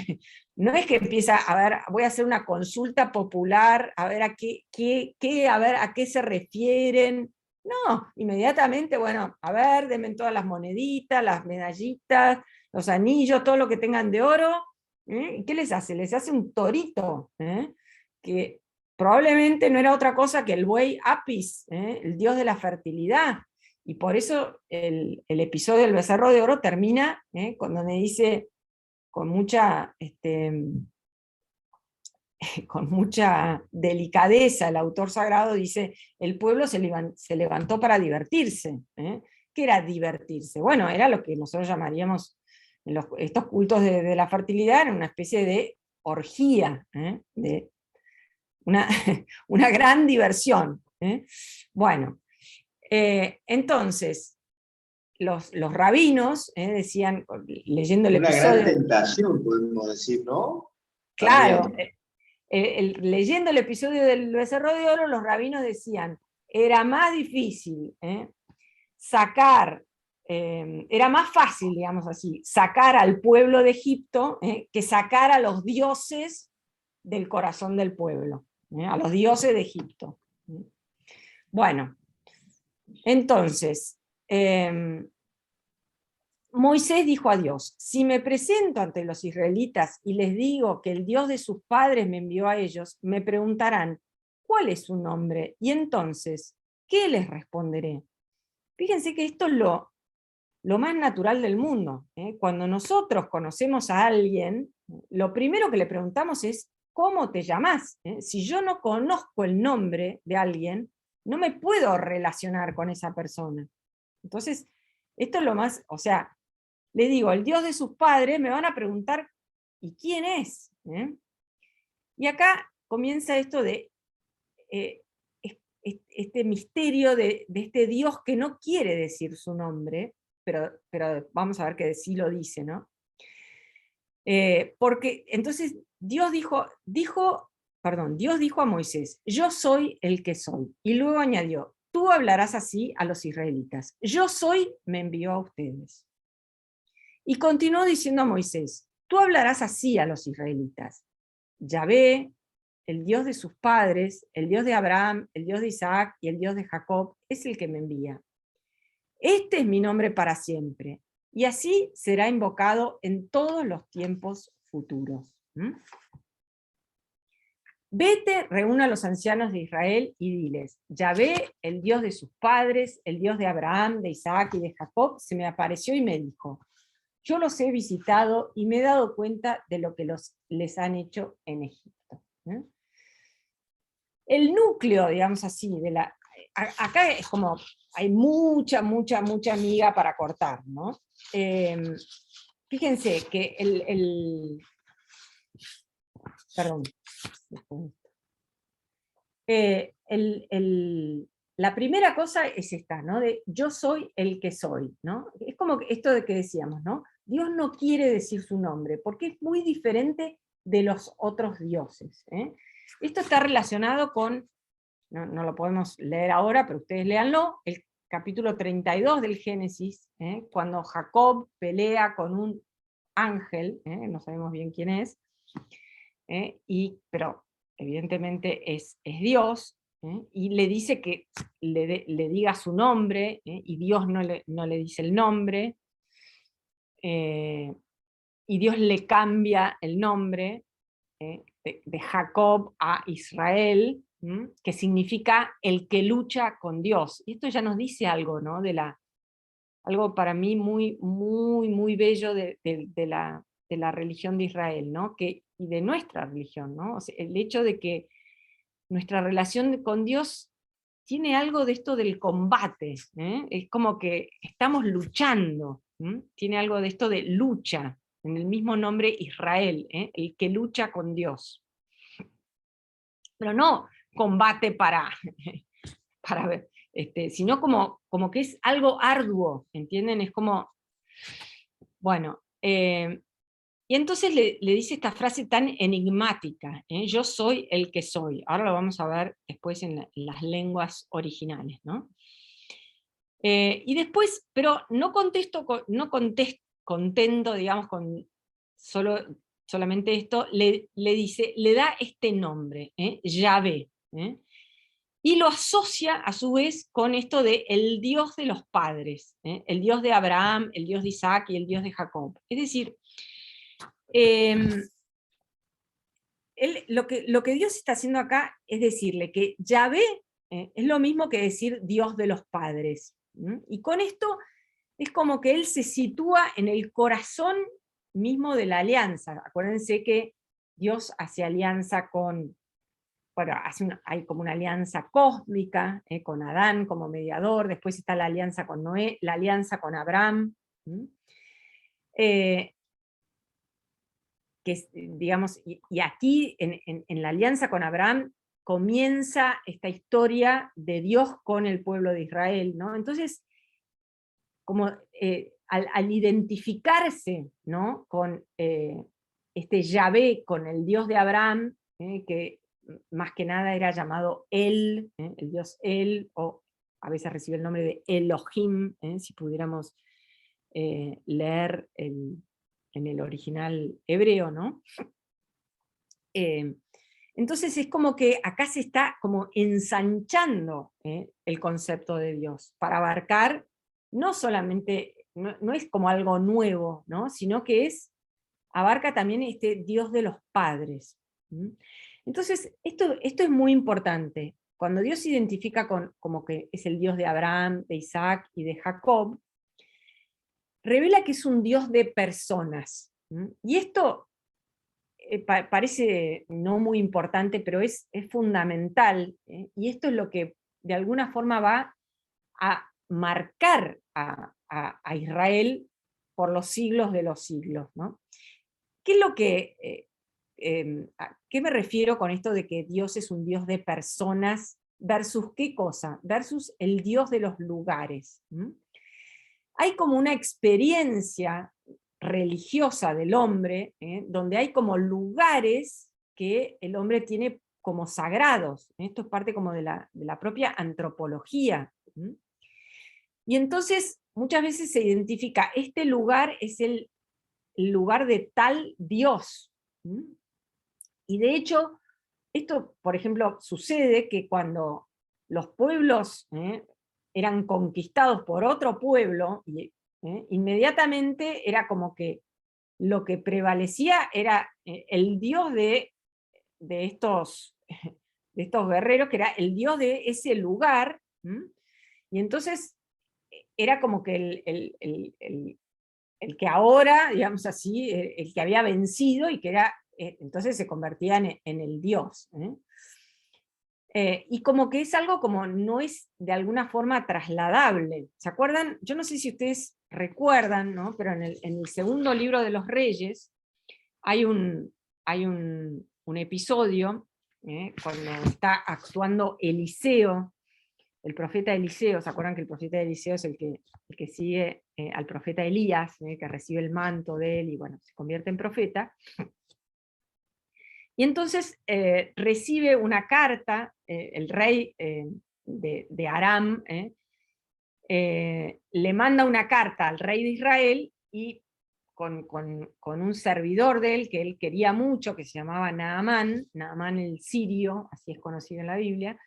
no es que empieza, a ver, voy a hacer una consulta popular, a ver a qué se refieren. No, inmediatamente, bueno, a ver, denme todas las moneditas, las medallitas, los anillos, todo lo que tengan de oro. ¿Y qué les hace? Les hace un torito, que probablemente no era otra cosa que el buey Apis, el dios de la fertilidad. Y por eso el episodio del becerro de oro termina donde dice con mucha delicadeza, el autor sagrado dice, el pueblo se levantó para divertirse. ¿Qué era divertirse? Bueno, era lo que nosotros llamaríamos, estos cultos de la fertilidad, era una especie de orgía, de una gran diversión. Bueno, entonces, los rabinos decían, leyendo el episodio... Una gran tentación, podemos decir, ¿no? Claro, leyendo el episodio del becerro de oro, los rabinos decían, era más difícil era más fácil, digamos así, sacar al pueblo de Egipto que sacar a los dioses del corazón del pueblo, a los dioses de Egipto. Bueno, entonces, Moisés dijo a Dios, si me presento ante los israelitas y les digo que el Dios de sus padres me envió a ellos, me preguntarán, ¿cuál es su nombre? Y entonces, ¿qué les responderé? Fíjense que esto es lo más natural del mundo. Cuando nosotros conocemos a alguien, lo primero que le preguntamos es, ¿cómo te llamás? Si yo no conozco el nombre de alguien, no me puedo relacionar con esa persona. Entonces, esto es lo más, o sea, le digo, el Dios de sus padres, me van a preguntar, ¿y quién es? Y acá comienza esto de este misterio de este Dios que no quiere decir su nombre, pero vamos a ver que sí lo dice, ¿no? Porque entonces Dios dijo a Moisés, yo soy el que soy. Y luego añadió, tú hablarás así a los israelitas. Yo soy, me envió a ustedes. Y continuó diciendo a Moisés, tú hablarás así a los israelitas. Yahvé, el Dios de sus padres, el Dios de Abraham, el Dios de Isaac y el Dios de Jacob, es el que me envía. Este es mi nombre para siempre, y así será invocado en todos los tiempos futuros. Vete, reúna a los ancianos de Israel y diles, Yahvé, el Dios de sus padres, el Dios de Abraham, de Isaac y de Jacob, se me apareció y me dijo, yo los he visitado y me he dado cuenta de lo que les han hecho en Egipto. El núcleo, digamos así, acá es como, hay mucha miga para cortar, ¿no? Fíjense que perdón. La primera cosa es esta, ¿no? De yo soy el que soy, ¿no? Es como esto de que decíamos, ¿no? Dios no quiere decir su nombre, porque es muy diferente de los otros dioses. Esto está relacionado con, no lo podemos leer ahora, pero ustedes léanlo, el capítulo 32 del Génesis, cuando Jacob pelea con un ángel, no sabemos bien quién es, pero evidentemente es Dios, y le dice que le diga su nombre, y Dios no le dice el nombre, y Dios le cambia el nombre de Jacob a Israel, que significa el que lucha con Dios. Y esto ya nos dice algo, ¿no? Algo para mí muy bello de la religión de Israel, ¿no? Y de nuestra religión, ¿no? O sea, el hecho de que nuestra relación con Dios tiene algo de esto del combate, es como que estamos luchando, tiene algo de esto de lucha, en el mismo nombre Israel, el que lucha con Dios. Pero no combate para ver, sino como que es algo arduo, ¿entienden? Es como, bueno, y entonces le dice esta frase tan enigmática, yo soy el que soy. Ahora lo vamos a ver después en las lenguas originales, ¿no? Y después, pero no contento, digamos, con solamente esto, le dice, le da este nombre, Yahvé, y lo asocia a su vez con esto de el Dios de los padres, el Dios de Abraham, el Dios de Isaac y el Dios de Jacob. Es decir, lo que Dios está haciendo acá es decirle que Yahvé es lo mismo que decir Dios de los padres. Y con esto es como que él se sitúa en el corazón mismo de la alianza. Acuérdense que Dios hace alianza con, bueno, hay como una alianza cósmica, con Adán como mediador, después está la alianza con Noé, la alianza con Abraham, que digamos, y aquí en la alianza con Abraham comienza esta historia de Dios con el pueblo de Israel, ¿no? Entonces, como al identificarse, ¿no? Con este Yahvé, con el Dios de Abraham, que más que nada era llamado El, el Dios El, o a veces recibe el nombre de Elohim, si pudiéramos leer en el original hebreo, ¿no? Entonces es como que acá se está como ensanchando el concepto de Dios, para abarcar no solamente, no es como algo nuevo, ¿no? Sino que abarca también este Dios de los padres. Entonces esto es muy importante. Cuando Dios se identifica como que es el Dios de Abraham, de Isaac y de Jacob, revela que es un Dios de personas. Y esto parece no muy importante, pero es fundamental, y esto es lo que de alguna forma va a marcar a Israel por los siglos de los siglos, ¿no? ¿Qué es lo que, a qué me refiero con esto de que Dios es un Dios de personas versus qué cosa? Versus el Dios de los lugares. Hay como una experiencia religiosa del hombre, donde hay como lugares que el hombre tiene como sagrados. Esto es parte como de la propia antropología. Y entonces muchas veces se identifica, este lugar es el lugar de tal Dios. Y de hecho, esto, por ejemplo, sucede que cuando los pueblos eran conquistados por otro pueblo, inmediatamente era como que lo que prevalecía era el dios de estos guerreros, que era el dios de ese lugar, y entonces era como que el que ahora, digamos así, el que había vencido y que era, entonces se convertía en el dios. Y como que es algo como no es de alguna forma trasladable. ¿Se acuerdan? Yo no sé si ustedes recuerdan, ¿no? Pero en el segundo libro de los Reyes hay un episodio cuando está actuando Eliseo, el profeta Eliseo. ¿Se acuerdan que el profeta Eliseo es el que sigue al profeta Elías, que recibe el manto de él y bueno, se convierte en profeta? Y entonces recibe una carta, el rey de Aram, le manda una carta al rey de Israel, y con un servidor de él, que él quería mucho, que se llamaba Naamán el sirio, así es conocido en la Biblia,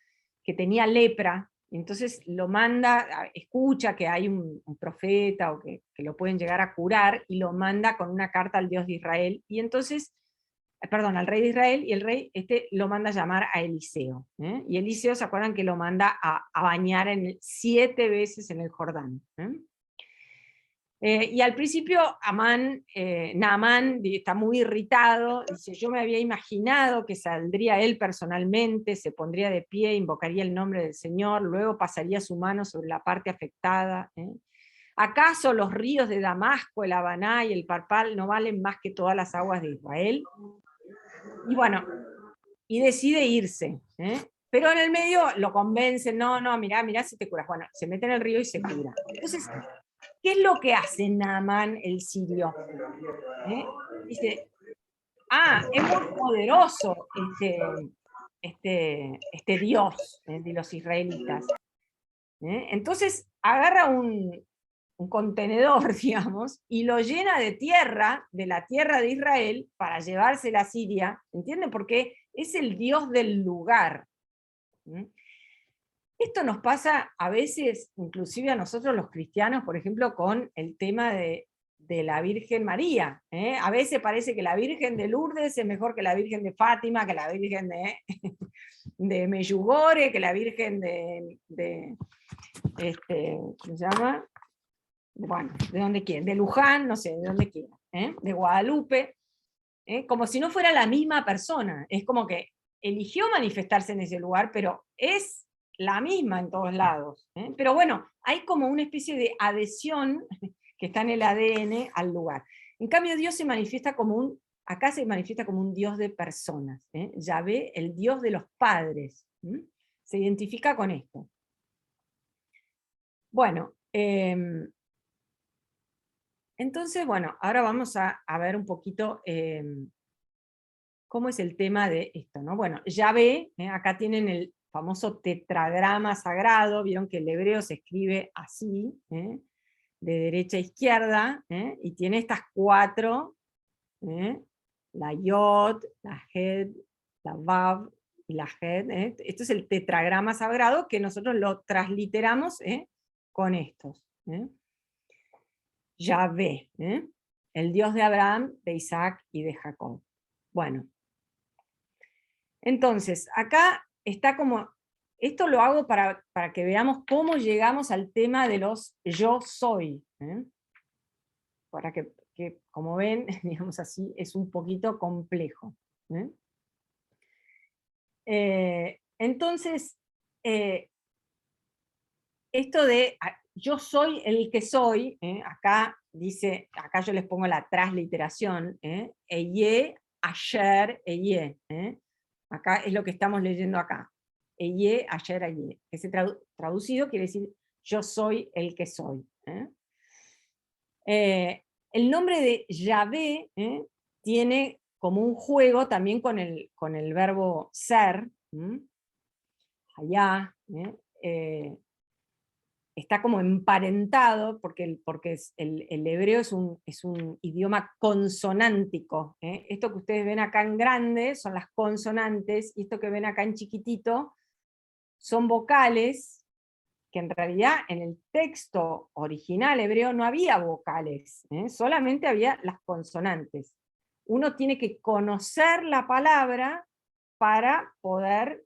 que tenía lepra. Entonces lo manda, escucha que hay un profeta, o que lo pueden llegar a curar, y lo manda con una carta al Dios de Israel, y entonces al rey de Israel, y el rey lo manda a llamar a Eliseo. Y Eliseo, ¿se acuerdan que lo manda a bañar 7 veces en el Jordán? Y al principio Naamán está muy irritado, dice: yo me había imaginado que saldría él personalmente, se pondría de pie, invocaría el nombre del Señor, luego pasaría su mano sobre la parte afectada. ¿Acaso los ríos de Damasco, el Habaná y el Parpal no valen más que todas las aguas de Israel? Y bueno, y decide irse. Pero en el medio lo convencen, no, mirá si te curas. Bueno, se mete en el río y se cura. Entonces, ¿qué es lo que hace Naamán el sirio? Dice, es muy poderoso este Dios de los israelitas. Entonces agarra un contenedor, digamos, y lo llena de tierra, de la tierra de Israel, para llevársela a Siria, ¿entienden? Porque es el Dios del lugar. Esto nos pasa a veces, inclusive a nosotros los cristianos, por ejemplo, con el tema de la Virgen María. A veces parece que la Virgen de Lourdes es mejor que la Virgen de Fátima, que la Virgen de Meyugore, que la Virgen ¿cómo se llama? Bueno, de donde quiera, de Luján, no sé, de donde quiera, de Guadalupe, como si no fuera la misma persona. Es como que eligió manifestarse en ese lugar, pero es la misma en todos lados. Pero bueno, hay como una especie de adhesión que está en el ADN al lugar. En cambio, Dios se manifiesta acá se manifiesta como un Dios de personas. Yahvé, el Dios de los padres. Se identifica con esto. Bueno, entonces, bueno, ahora vamos a ver un poquito cómo es el tema de esto, ¿no? Bueno, Yahvé, acá tienen el famoso tetragrama sagrado, vieron que el hebreo se escribe así, de derecha a izquierda, y tiene estas 4, la Yod, la Het, la Vav y la Het. Esto es el tetragrama sagrado que nosotros lo transliteramos con estos. Yahvé, el Dios de Abraham, de Isaac y de Jacob. Bueno, entonces, acá está como, esto lo hago para que veamos cómo llegamos al tema de los yo soy. Para que, como ven, digamos así, es un poquito complejo. Entonces, esto de yo soy el que soy, acá dice, acá yo les pongo la transliteración, Eye, Ayer, Eye. Acá es lo que estamos leyendo acá. Eye, Ayer, Eye. Ese traducido quiere decir yo soy el que soy. El nombre de Yahvé tiene como un juego también con el verbo ser, allá, está como emparentado, porque el hebreo es un idioma consonántico. Esto que ustedes ven acá en grande son las consonantes, y esto que ven acá en chiquitito son vocales, que en realidad en el texto original hebreo no había vocales, solamente había las consonantes. Uno tiene que conocer la palabra para poder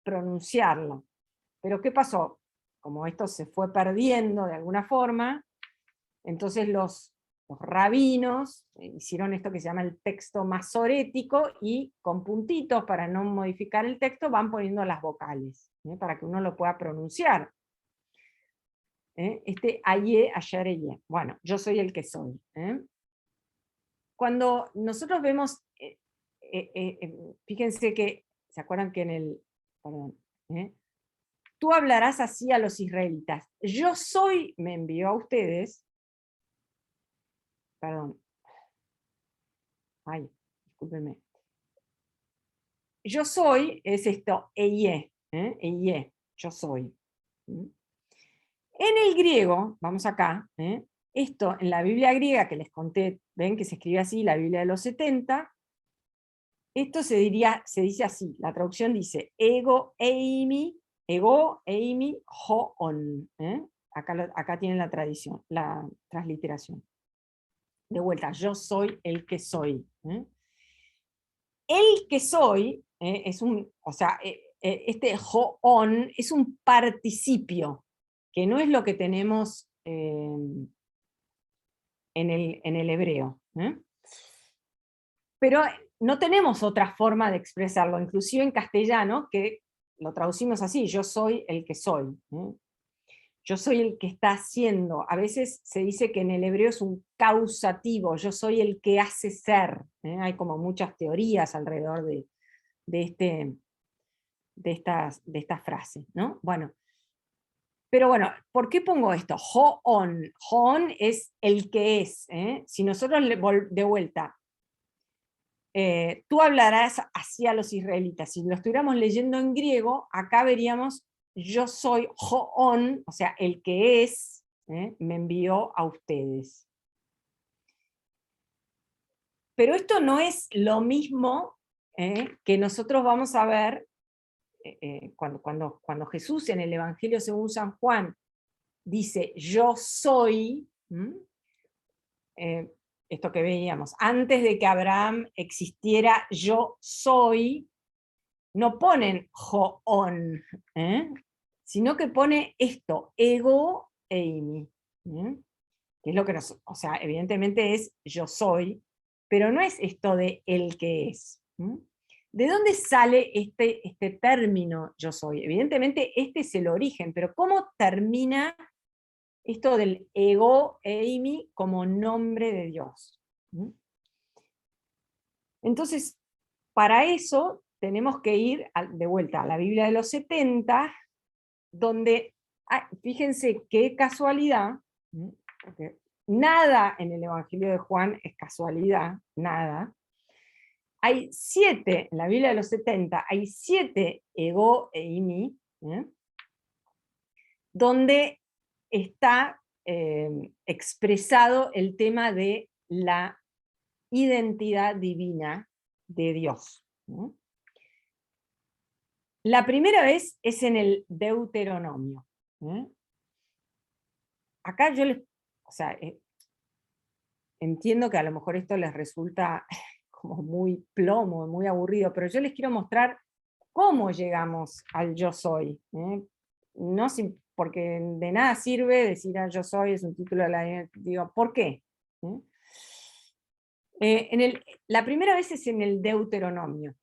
pronunciarla. Pero ¿qué pasó? Como esto se fue perdiendo de alguna forma, entonces los rabinos hicieron esto que se llama el texto masorético, y con puntitos, para no modificar el texto, van poniendo las vocales, para que uno lo pueda pronunciar. Aye, ayer, eye. Bueno, yo soy el que soy. Cuando nosotros vemos, fíjense que, ¿se acuerdan que en el, perdón, tú hablarás así a los israelitas? Yo soy, me envió a ustedes, perdón, ay, discúlpenme. Yo soy, es esto, eye, eye, yo soy. En el griego, vamos acá, esto en la Biblia griega que les conté, ven que se escribe así, la Biblia de los 70, esto se dice así, la traducción dice, ego eimi hoon. Acá tienen la transliteración. De vuelta, yo soy el que soy. El que soy es este hoon es un participio, que no es lo que tenemos en el hebreo. Pero no tenemos otra forma de expresarlo, inclusive en castellano, que lo traducimos así, yo soy el que soy. Yo soy el que está haciendo. A veces se dice que en el hebreo es un causativo, yo soy el que hace ser. Hay como muchas teorías alrededor de estas frases, ¿no? Bueno, pero bueno, ¿por qué pongo esto? Hoon. Hoon es el que es. Si nosotros de vuelta, tú hablarás hacia los israelitas. Si lo estuviéramos leyendo en griego, acá veríamos yo soy Hoon, o sea, el que es, me envió a ustedes. Pero esto no es lo mismo que nosotros vamos a ver cuando Jesús en el Evangelio según San Juan dice yo soy, esto que veíamos, antes de que Abraham existiera yo soy, no ponen Joón, sino que pone esto, ego eimi, que es lo que o sea, evidentemente es yo soy, pero no es esto de el que es. ¿De dónde sale este término yo soy? Evidentemente este es el origen, pero ¿cómo termina esto del ego eimi como nombre de Dios? Entonces, para eso tenemos que ir de vuelta a la Biblia de los 70, donde, fíjense qué casualidad, porque nada en el Evangelio de Juan es casualidad, nada. Hay 7, en la Biblia de los 70, hay 7 ego eimi, donde está expresado el tema de la identidad divina de Dios. La primera vez es en el Deuteronomio. Acá yo entiendo que a lo mejor esto les resulta como muy plomo, muy aburrido, pero yo les quiero mostrar cómo llegamos al yo soy. No porque de nada sirve decir yo soy, es un título de la... Digo, ¿por qué? La primera vez es en el Deuteronomio.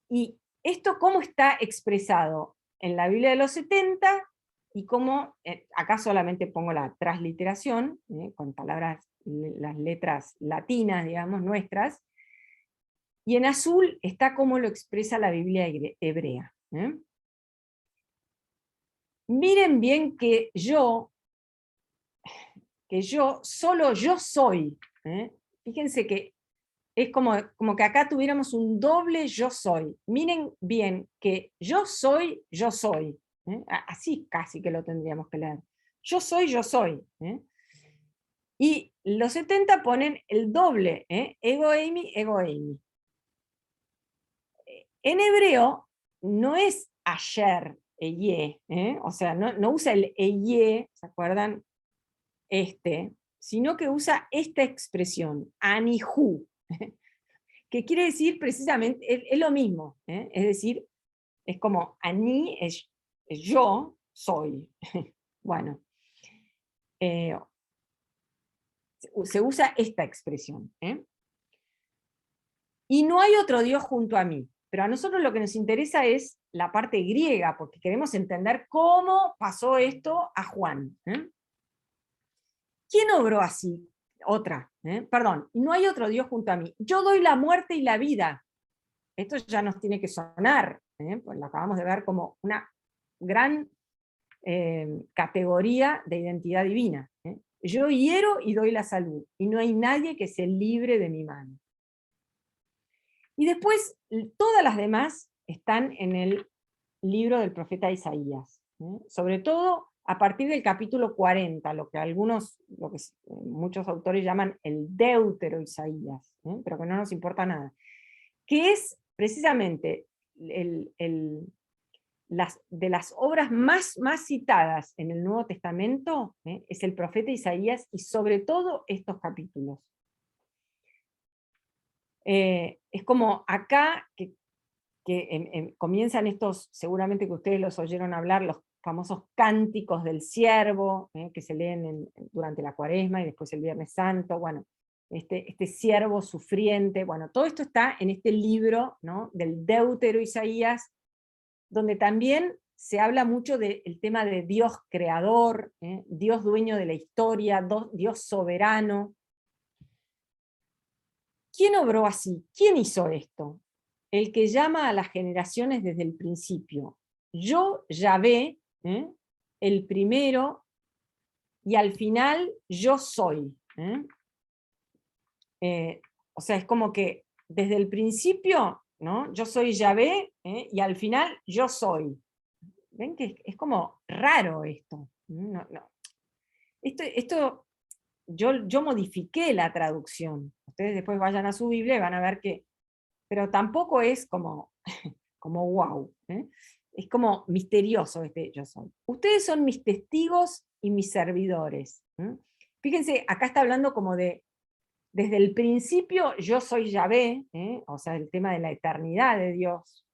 Y esto cómo está expresado en la Biblia de los 70, y cómo, acá solamente pongo la transliteración, con palabras, las letras latinas, digamos, nuestras, y en azul está cómo lo expresa la Biblia hebrea. Miren bien que solo yo soy. Fíjense que es como que acá tuviéramos un doble yo soy. Miren bien que yo soy. Así casi que lo tendríamos que leer. Yo soy. Y los 70 ponen el doble, ego eimi. En hebreo no es ayer, eye, o sea, no usa el eye, ¿se acuerdan? Sino que usa esta expresión, anihu, que quiere decir precisamente, es lo mismo, es decir, es como ani es yo soy. Bueno, se usa esta expresión. Y no hay otro Dios junto a mí. Pero a nosotros lo que nos interesa es la parte griega, porque queremos entender cómo pasó esto a Juan. ¿Quién obró así? Otra, perdón, no hay otro Dios junto a mí. Yo doy la muerte y la vida. Esto ya nos tiene que sonar, pues lo acabamos de ver como una gran categoría de identidad divina. Yo hiero y doy la salud, y no hay nadie que se libre de mi mano. Y después, todas las demás están en el libro del profeta Isaías, sobre todo a partir del capítulo 40, lo que muchos autores llaman el Deutero Isaías, pero que no nos importa nada, que es precisamente de las obras más citadas en el Nuevo Testamento, es el profeta Isaías, y sobre todo estos capítulos. Es como acá que comienzan estos, seguramente que ustedes los oyeron hablar, los famosos cánticos del siervo, que se leen durante la Cuaresma y después el Viernes Santo, bueno, este siervo sufriente, bueno, todo esto está en este libro, ¿no?, del Deutero Isaías, donde también se habla mucho del tema de Dios creador, Dios dueño de la historia, Dios soberano. ¿Quién obró así? ¿Quién hizo esto? el que llama a las generaciones desde el principio. Yo, Yahvé, el primero, y al final yo soy. O sea, es como que desde el principio, ¿no? Yo soy Yahvé, y al final yo soy. ¿Ven que es como raro esto? No. Esto yo modifiqué la traducción. Ustedes después vayan a su Biblia y van a ver que, pero tampoco es como, como wow. Es como misterioso este yo soy. Ustedes son mis testigos y mis servidores. Fíjense, acá está hablando como de, desde el principio yo soy Yahvé, o sea, el tema de la eternidad de Dios,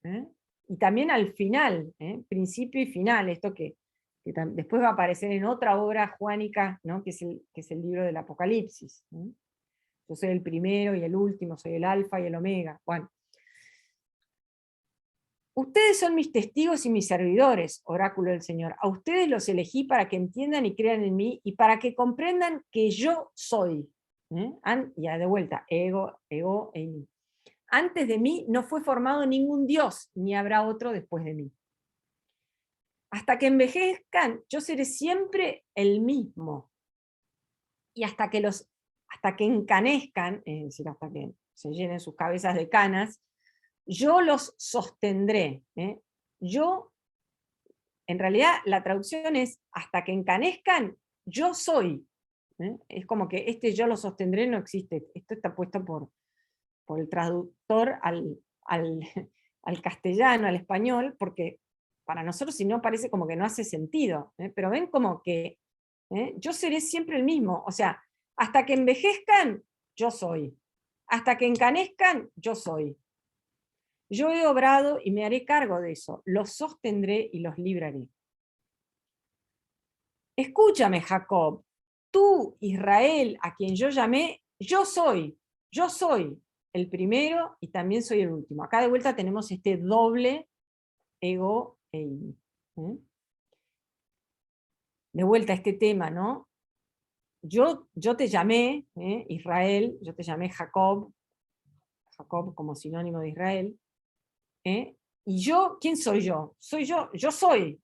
y también al final, principio y final, esto que después va a aparecer en otra obra juánica, ¿no? que es el libro del Apocalipsis. Yo soy el primero y el último, soy el alfa y el omega. Bueno. Ustedes son mis testigos y mis servidores, oráculo del Señor. A ustedes los elegí para que entiendan y crean en mí, y para que comprendan que yo soy. Ya de vuelta, ego, eimi. Antes de mí no fue formado ningún Dios, ni habrá otro después de mí. Hasta que envejezcan, yo seré siempre el mismo. Y hasta que encanezcan, es decir, hasta que se llenen sus cabezas de canas, yo los sostendré. Yo, en realidad, la traducción es, hasta que encanezcan, yo soy. Es como que este yo los sostendré no existe. Esto está puesto por el traductor al castellano, al español, porque para nosotros si no parece como que no hace sentido. Pero ven como que yo seré siempre el mismo. O sea, hasta que envejezcan, yo soy. Hasta que encanezcan, yo soy. Yo he obrado y me haré cargo de eso. Los sostendré y los libraré. Escúchame, Jacob. Tú, Israel, a quien yo llamé, yo soy el primero y también soy el último. Acá de vuelta tenemos este doble ego eimi. De vuelta a este tema, ¿no? Yo te llamé, Israel, yo te llamé Jacob como sinónimo de Israel, y yo, ¿quién soy yo? Soy yo soy,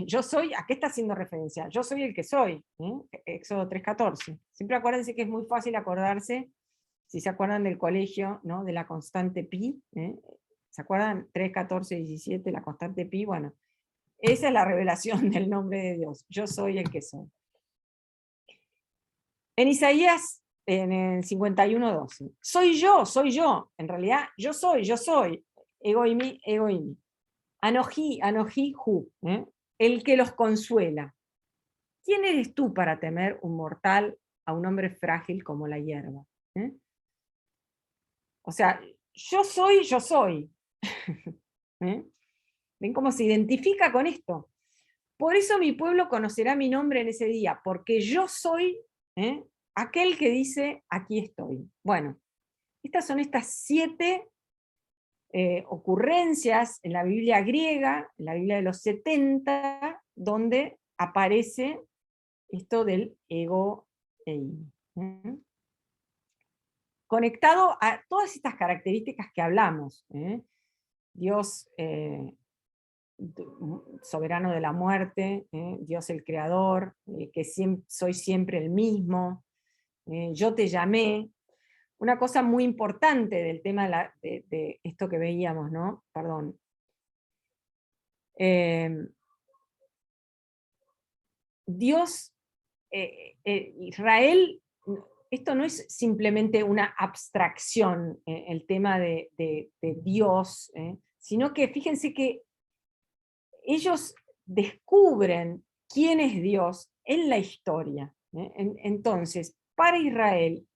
yo soy, ¿a qué está haciendo referencia? Yo soy el que soy, Éxodo 3:14. Siempre acuérdense que es muy fácil acordarse, si se acuerdan del colegio, ¿no? De la constante pi, ¿se acuerdan? 3, 14, 17, la constante pi, bueno, esa es la revelación del nombre de Dios, yo soy el que soy. En Isaías, en el 51:12, soy yo, en realidad yo soy, egoimi, anoji, hu, el que los consuela. ¿Quién eres tú para temer un mortal a un hombre frágil como la hierba? O sea, yo soy. ¿Ven cómo se identifica con esto? Por eso mi pueblo conocerá mi nombre en ese día, porque yo soy aquel que dice, aquí estoy. Bueno, estas son estas 7 ocurrencias en la Biblia griega, en la Biblia de los 70, donde aparece esto del ego eimi. Conectado a todas estas características que hablamos. Dios soberano de la muerte, Dios el creador, que soy siempre el mismo, yo te llamé. Una cosa muy importante del tema de esto que veíamos, ¿no? Perdón. Dios, Israel, esto no es simplemente una abstracción, el tema de Dios, sino que fíjense que ellos descubren quién es Dios en la historia. Entonces, para Israel,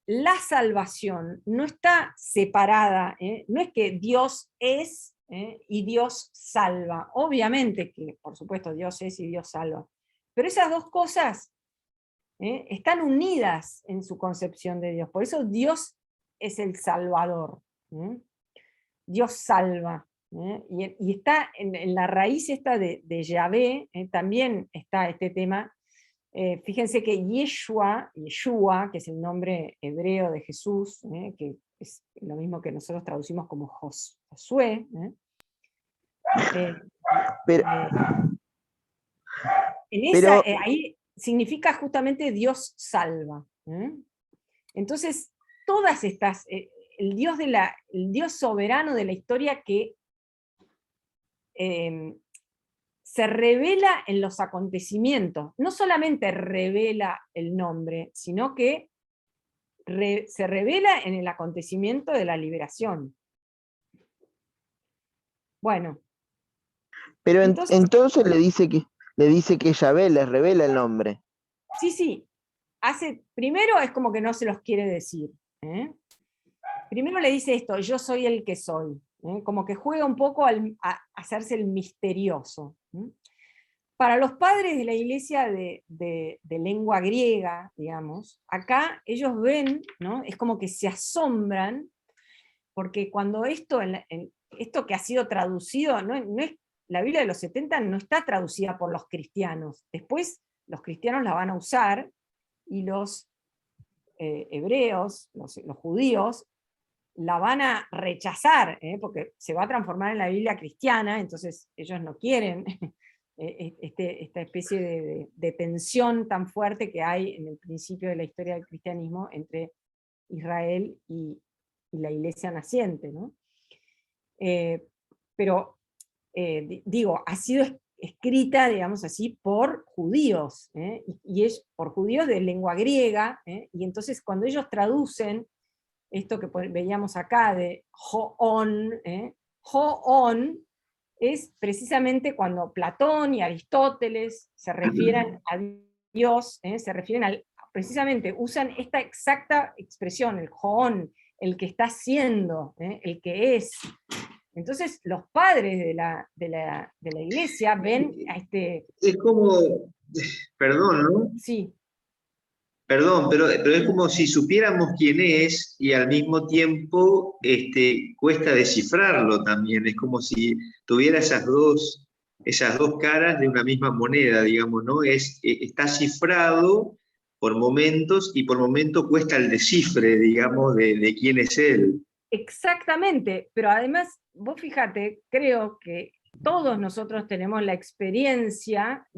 la salvación no está separada, no es que Dios es y Dios salva. Obviamente que, por supuesto, Dios es y Dios salva. Pero esas dos cosas están unidas en su concepción de Dios. Por eso Dios es el Salvador. Dios salva. Y está en la raíz esta de Yahvé, también está este tema. Fíjense que Yeshua, que es el nombre hebreo de Jesús, que es lo mismo que nosotros traducimos como Josué. Pero, Ahí significa justamente Dios salva. Entonces, todas estas, el Dios soberano de la historia que se revela en los acontecimientos, no solamente revela el nombre, sino que se revela en el acontecimiento de la liberación. Bueno. Pero entonces le dice que Yahvé les revela el nombre. Sí. Primero es como que no se los quiere decir. Primero le dice esto, yo soy el que soy. Como que juega un poco a hacerse el misterioso. Para los padres de la iglesia de lengua griega, digamos, acá ellos ven, ¿no? Es como que se asombran, porque cuando esto que ha sido traducido, no es, la Biblia de los 70 no está traducida por los cristianos. Después los cristianos la van a usar, y los hebreos, los judíos, la van a rechazar, porque se va a transformar en la Biblia cristiana, entonces ellos no quieren esta especie de tensión tan fuerte que hay en el principio de la historia del cristianismo entre Israel y la iglesia naciente, ¿no? Pero, digo, ha sido escrita, digamos así, por judíos, y es por judíos de lengua griega, y entonces cuando ellos traducen esto que veíamos acá de Joón, Joón es precisamente cuando Platón y Aristóteles se refieren a Dios, se refieren precisamente usan esta exacta expresión, el Joón, el que está siendo, el que es. Entonces los padres de la iglesia ven a este... Es como, perdón, ¿no? Sí. Perdón, pero es como si supiéramos quién es y al mismo tiempo cuesta descifrarlo también. Es como si tuviera esas dos caras de una misma moneda, digamos, ¿no? Está cifrado por momentos y por momentos cuesta el descifre, digamos, de quién es él. Exactamente, pero además, vos fíjate, creo que todos nosotros tenemos la experiencia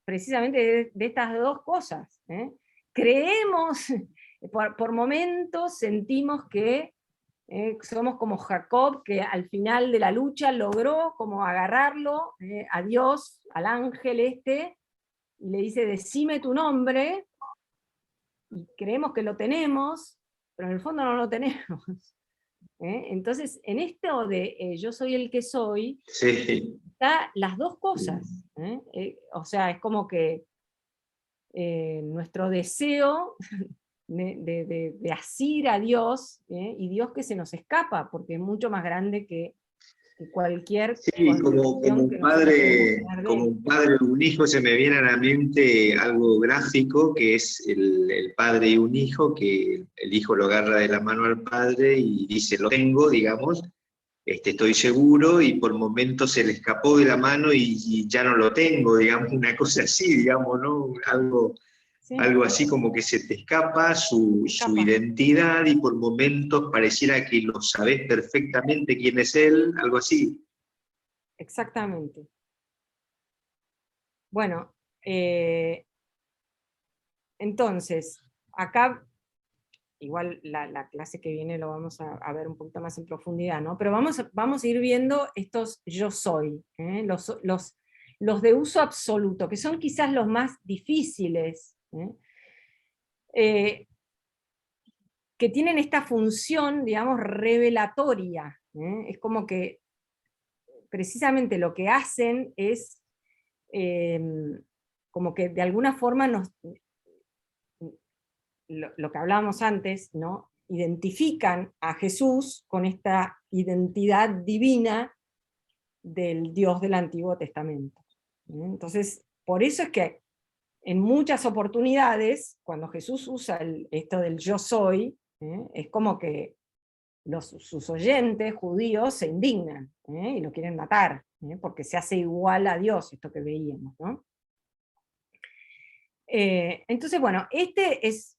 precisamente de estas dos cosas. Creemos, por momentos sentimos que somos como Jacob, que al final de la lucha logró como agarrarlo a Dios, al ángel y le dice, decime tu nombre, y creemos que lo tenemos, pero en el fondo no lo tenemos. Entonces, en esto de yo soy el que soy, Sí. está las dos cosas. O sea, es como que nuestro deseo de asir a Dios, y Dios que se nos escapa, porque es mucho más grande que cualquier Sí, como un padre o un hijo, se me viene a la mente algo gráfico, que es el padre y un hijo, que el hijo lo agarra de la mano al padre y dice, lo tengo, digamos, estoy seguro, y por momentos se le escapó de la mano y ya no lo tengo, digamos, una cosa así, digamos, ¿no? Algo así como que se te escapa su identidad, y por momentos pareciera que lo sabés perfectamente quién es él, algo así. Exactamente. Bueno, entonces, acá, igual la clase que viene lo vamos a ver un poquito más en profundidad, ¿no? Pero vamos a ir viendo estos yo soy, los de uso absoluto, que son quizás los más difíciles, que tienen esta función, digamos, revelatoria. Es como que precisamente lo que hacen es como que de alguna forma lo que hablábamos antes, ¿no? Identifican a Jesús con esta identidad divina del Dios del Antiguo Testamento. Entonces, por eso es que en muchas oportunidades, cuando Jesús usa esto del yo soy, es como que sus oyentes judíos se indignan y lo quieren matar, porque se hace igual a Dios, esto que veíamos, ¿no? Entonces, bueno, este es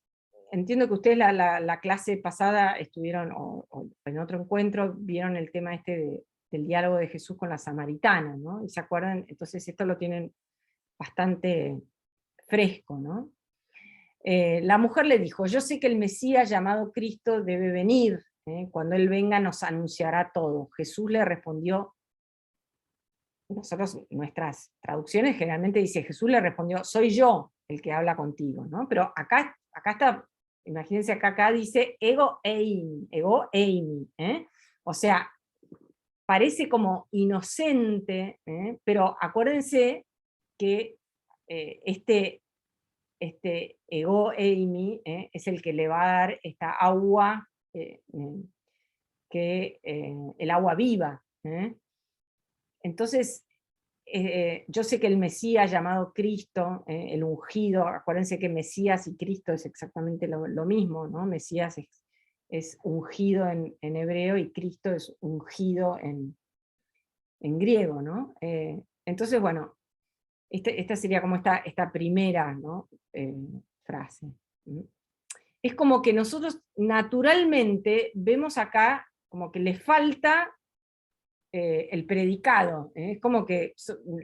entiendo que ustedes la clase pasada estuvieron, o en otro encuentro, vieron el tema del diálogo de Jesús con la samaritana, ¿no? Y se acuerdan, entonces esto lo tienen bastante fresco, ¿no? La mujer le dijo, yo sé que el Mesías llamado Cristo debe venir, cuando Él venga nos anunciará todo. Jesús le respondió, nosotros, nuestras traducciones generalmente dice, Jesús le respondió, soy yo el que habla contigo, ¿no? Pero acá está, imagínense acá dice, ego eimi, o sea, parece como inocente, pero acuérdense que este ego eimi es el que le va a dar esta agua, el agua viva. Entonces, yo sé que el Mesías llamado Cristo, el ungido, acuérdense que Mesías y Cristo es exactamente lo mismo, ¿no? Mesías es ungido en hebreo y Cristo es ungido en griego, ¿no? Entonces, bueno, esta sería como esta primera, ¿no? Frase. Es como que nosotros naturalmente vemos acá como que le falta el predicado, es como que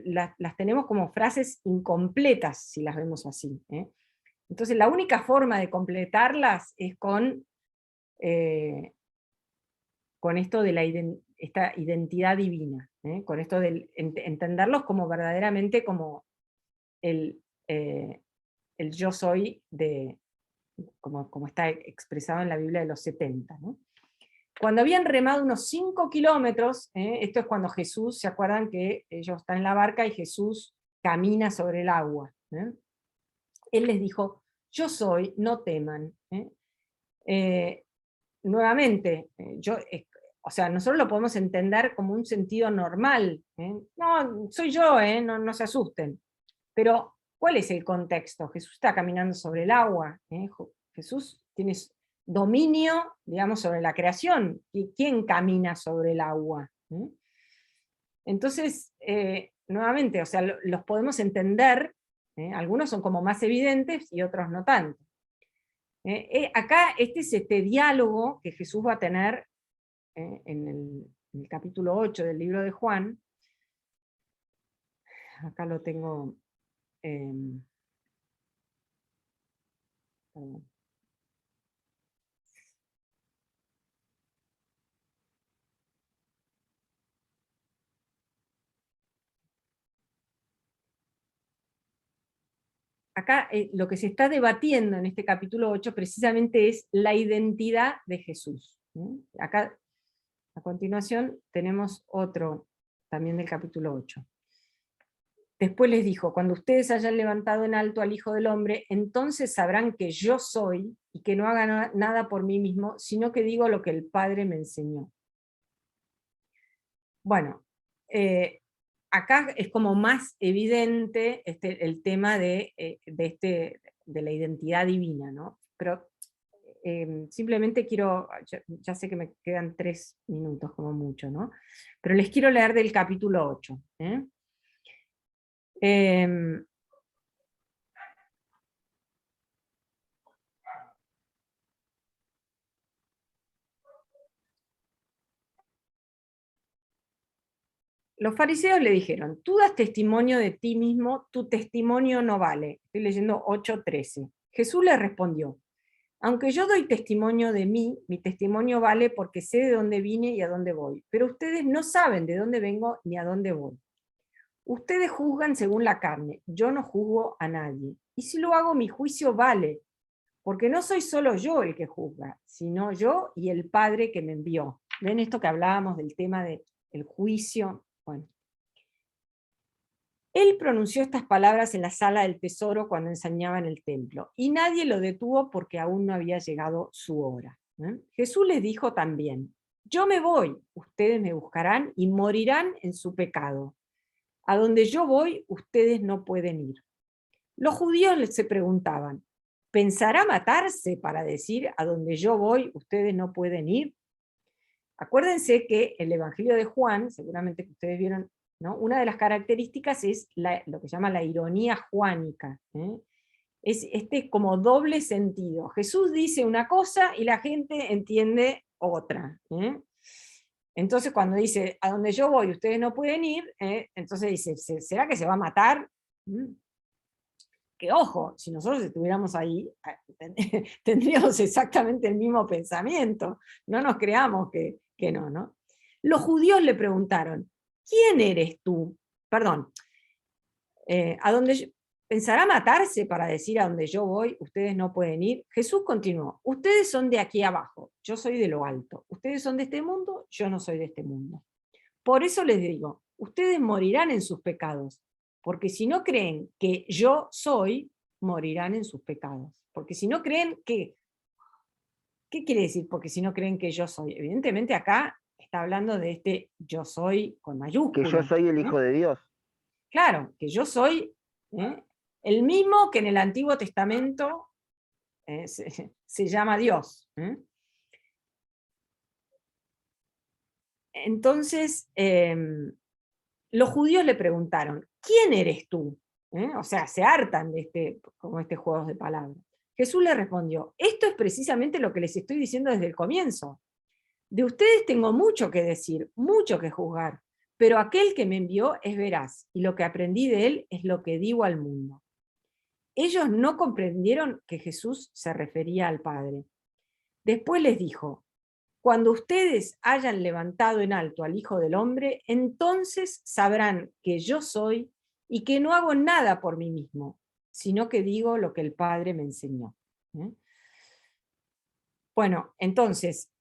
las tenemos como frases incompletas si las vemos así. Entonces la única forma de completarlas es con esto de esta identidad divina, con esto de entenderlos como verdaderamente como el yo soy, como está expresado en la Biblia de los 70, ¿no? Cuando habían remado unos 5 kilómetros, esto es cuando Jesús, ¿se acuerdan que ellos están en la barca y Jesús camina sobre el agua? Él les dijo, yo soy, no teman. Nuevamente, o sea, nosotros lo podemos entender como un sentido normal. No, soy yo, no se asusten. Pero, ¿cuál es el contexto? Jesús está caminando sobre el agua. Jesús tiene dominio, digamos, sobre la creación. ¿Y quién camina sobre el agua? Entonces, nuevamente, o sea, los podemos entender, algunos son como más evidentes y otros no tanto. Acá este es este diálogo que Jesús va a tener en el capítulo 8 del libro de Juan. Acá lo tengo. Perdón. Acá lo que se está debatiendo en este capítulo 8 precisamente es la identidad de Jesús. Acá, a continuación, tenemos otro también del capítulo 8. Después les dijo, cuando ustedes hayan levantado en alto al Hijo del Hombre, entonces sabrán que yo soy, y que no haga nada por mí mismo, sino que digo lo que el Padre me enseñó. Bueno, acá es como más evidente el tema de la identidad divina, ¿no? Pero simplemente quiero, ya sé que me quedan 3 minutos como mucho, ¿no? Pero les quiero leer del capítulo 8. Los fariseos le dijeron, tú das testimonio de ti mismo, tu testimonio no vale. Estoy leyendo 8:13. Jesús le respondió, aunque yo doy testimonio de mí, mi testimonio vale porque sé de dónde vine y a dónde voy, pero ustedes no saben de dónde vengo ni a dónde voy. Ustedes juzgan según la carne, yo no juzgo a nadie. Y si lo hago, mi juicio vale, porque no soy solo yo el que juzga, sino yo y el Padre que me envió. ¿Ven esto que hablábamos del tema del juicio? Bueno. Él pronunció estas palabras en la sala del tesoro cuando enseñaba en el templo, y nadie lo detuvo porque aún no había llegado su hora. Jesús les dijo también, yo me voy, ustedes me buscarán y morirán en su pecado. A donde yo voy, ustedes no pueden ir. Los judíos se preguntaban, ¿pensará matarse para decir a donde yo voy, ustedes no pueden ir? Acuérdense que el Evangelio de Juan, seguramente que ustedes vieron, ¿no? Una de las características es lo que se llama la ironía juánica. es este como doble sentido. Jesús dice una cosa y la gente entiende otra. Entonces cuando dice, a donde yo voy ustedes no pueden ir, entonces dice, ¿será que se va a matar? Que ojo, si nosotros estuviéramos ahí, tendríamos exactamente el mismo pensamiento. No nos creamos que no, ¿no? Los judíos le preguntaron, ¿quién eres tú? Perdón, ¿pensará matarse para decir a donde yo voy, ustedes no pueden ir? Jesús continuó, ustedes son de aquí abajo, yo soy de lo alto. Ustedes son de este mundo, yo no soy de este mundo. Por eso les digo, ustedes morirán en sus pecados, porque si no creen que yo soy, morirán en sus pecados. Porque si no creen que... ¿Qué quiere decir? Porque si no creen que yo soy. Evidentemente acá está hablando de este yo soy con Que mayúsculas. yo soy el ¿no? Hijo de Dios. Claro, que yo soy el mismo que en el Antiguo Testamento se llama Dios. Entonces, los judíos le preguntaron, ¿quién eres tú? O sea, se hartan de como este juego de palabras. Jesús le respondió, esto es precisamente lo que les estoy diciendo desde el comienzo. De ustedes tengo mucho que decir, mucho que juzgar, pero aquel que me envió es veraz, y lo que aprendí de él es lo que digo al mundo. Ellos no comprendieron que Jesús se refería al Padre. Después les dijo, cuando ustedes hayan levantado en alto al Hijo del Hombre, entonces sabrán que yo soy y que no hago nada por mí mismo, sino que digo lo que el Padre me enseñó. Bueno, entonces,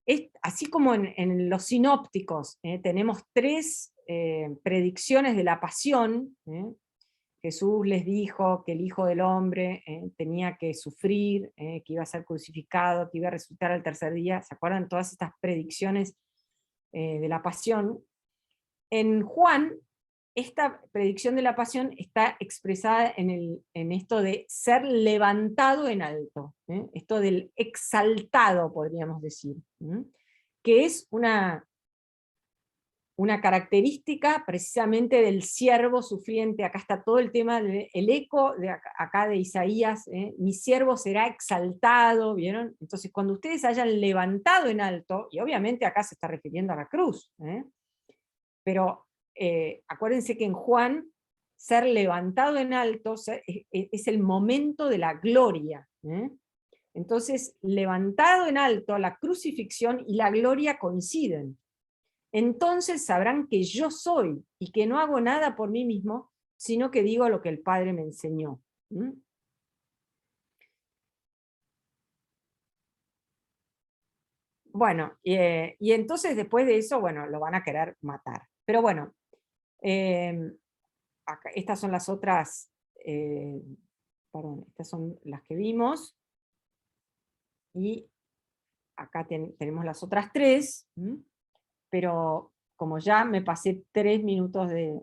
así como en los sinópticos tenemos 3 predicciones de la pasión, Jesús les dijo que el Hijo del Hombre tenía que sufrir, que iba a ser crucificado, que iba a resucitar al tercer día. ¿Se acuerdan todas estas predicciones de la pasión? En Juan, esta predicción de la pasión está expresada en esto de ser levantado en alto, esto del exaltado, podríamos decir, que es una característica precisamente del siervo sufriente. Acá está todo el tema, el eco de acá de Isaías, mi siervo será exaltado, ¿vieron? Entonces cuando ustedes hayan levantado en alto, y obviamente acá se está refiriendo a la cruz, pero acuérdense que en Juan, ser levantado en alto es el momento de la gloria. Entonces, levantado en alto, la crucifixión y la gloria coinciden. Entonces sabrán que yo soy, y que no hago nada por mí mismo, sino que digo lo que el Padre me enseñó. Bueno, y entonces después de eso, bueno, lo van a querer matar. Pero bueno, acá, estas son las otras, perdón, estas son las que vimos, y acá tenemos las otras 3, pero como ya me pasé 3 minutos de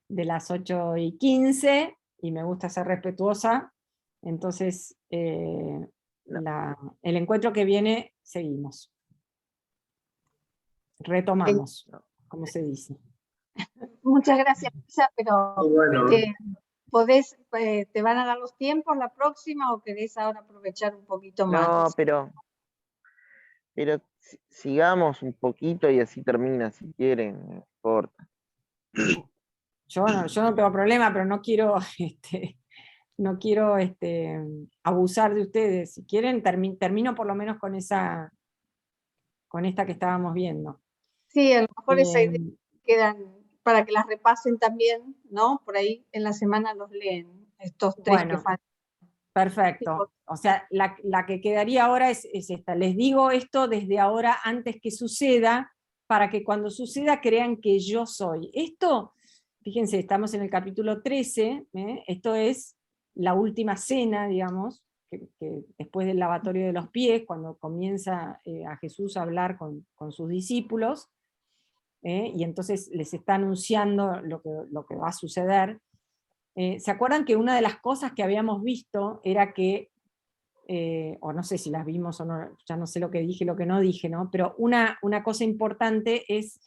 las 8:15, y me gusta ser respetuosa, entonces el encuentro que viene seguimos. Retomamos, como se dice. Muchas gracias, Lisa, pero Bueno, ¿te van a dar los tiempos la próxima o querés ahora aprovechar un poquito más? No, pero sigamos un poquito y así termina, si quieren, no importa. Yo no tengo problema, pero no quiero, no quiero abusar de ustedes. Si quieren, termino por lo menos con esta que estábamos viendo. Sí, a lo mejor esa idea quedan para que las repasen también, ¿no? Por ahí en la semana los leen, estos 3 que faltan. Perfecto. O sea, la que quedaría ahora es esta. Les digo esto desde ahora, antes que suceda, para que cuando suceda crean que yo soy. Esto, fíjense, estamos en el capítulo 13, esto es la última cena, digamos, que después del lavatorio de los pies, cuando comienza a Jesús a hablar con sus discípulos, y entonces les está anunciando lo que va a suceder. ¿Se acuerdan que una de las cosas que habíamos visto era que, o no sé si las vimos o no, ya no sé lo que dije, lo que no dije, ¿no? Pero una cosa importante es,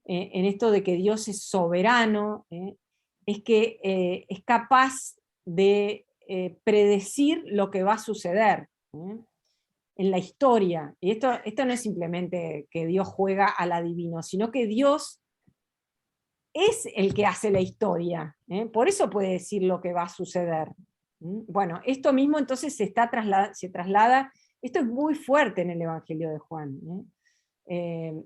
en esto de que Dios es soberano, es que es capaz de predecir lo que va a suceder en la historia. Y esto no es simplemente que Dios juega al adivino, sino que Dios es el que hace la historia. Por eso puede decir lo que va a suceder. Bueno, esto mismo entonces se traslada, esto es muy fuerte en el Evangelio de Juan.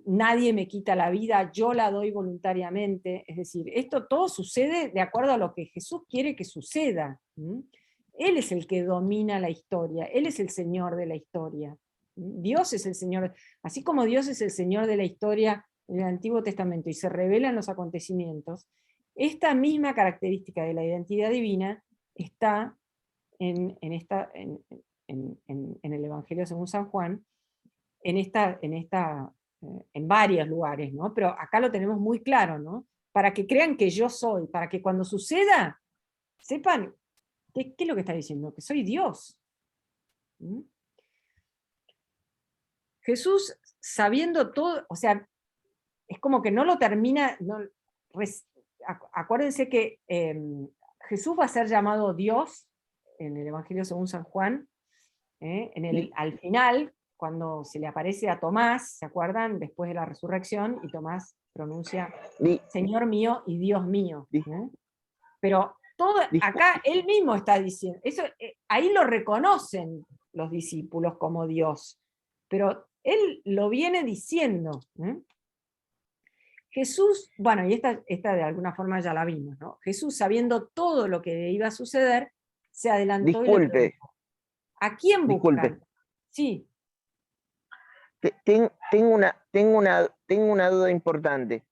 Nadie me quita la vida, yo la doy voluntariamente. Es decir, esto todo sucede de acuerdo a lo que Jesús quiere que suceda. Él es el que domina la historia, Él es el Señor de la historia. Dios es el Señor, así como Dios es el Señor de la historia en el Antiguo Testamento y se revela en los acontecimientos, esta misma característica de la identidad divina está en el Evangelio según San Juan, en varios lugares, ¿no? Pero acá lo tenemos muy claro, ¿no? Para que crean que yo soy, para que cuando suceda, sepan qué es lo que está diciendo, que soy Dios. Jesús, sabiendo todo, o sea, es como que no lo termina, acuérdense que Jesús va a ser llamado Dios, en el Evangelio según San Juan, al final, cuando se le aparece a Tomás, ¿se acuerdan? Después de la resurrección, y Tomás pronuncia, Señor mío y Dios mío. Pero todo, acá él mismo está diciendo, eso, ahí lo reconocen los discípulos como Dios, pero él lo viene diciendo. Jesús, bueno, y esta de alguna forma ya la vimos, ¿no? Jesús, sabiendo todo lo que iba a suceder, se adelantó. Disculpe. Y le preguntó, ¿a quién buscan? Disculpe. Sí. Tengo una duda importante.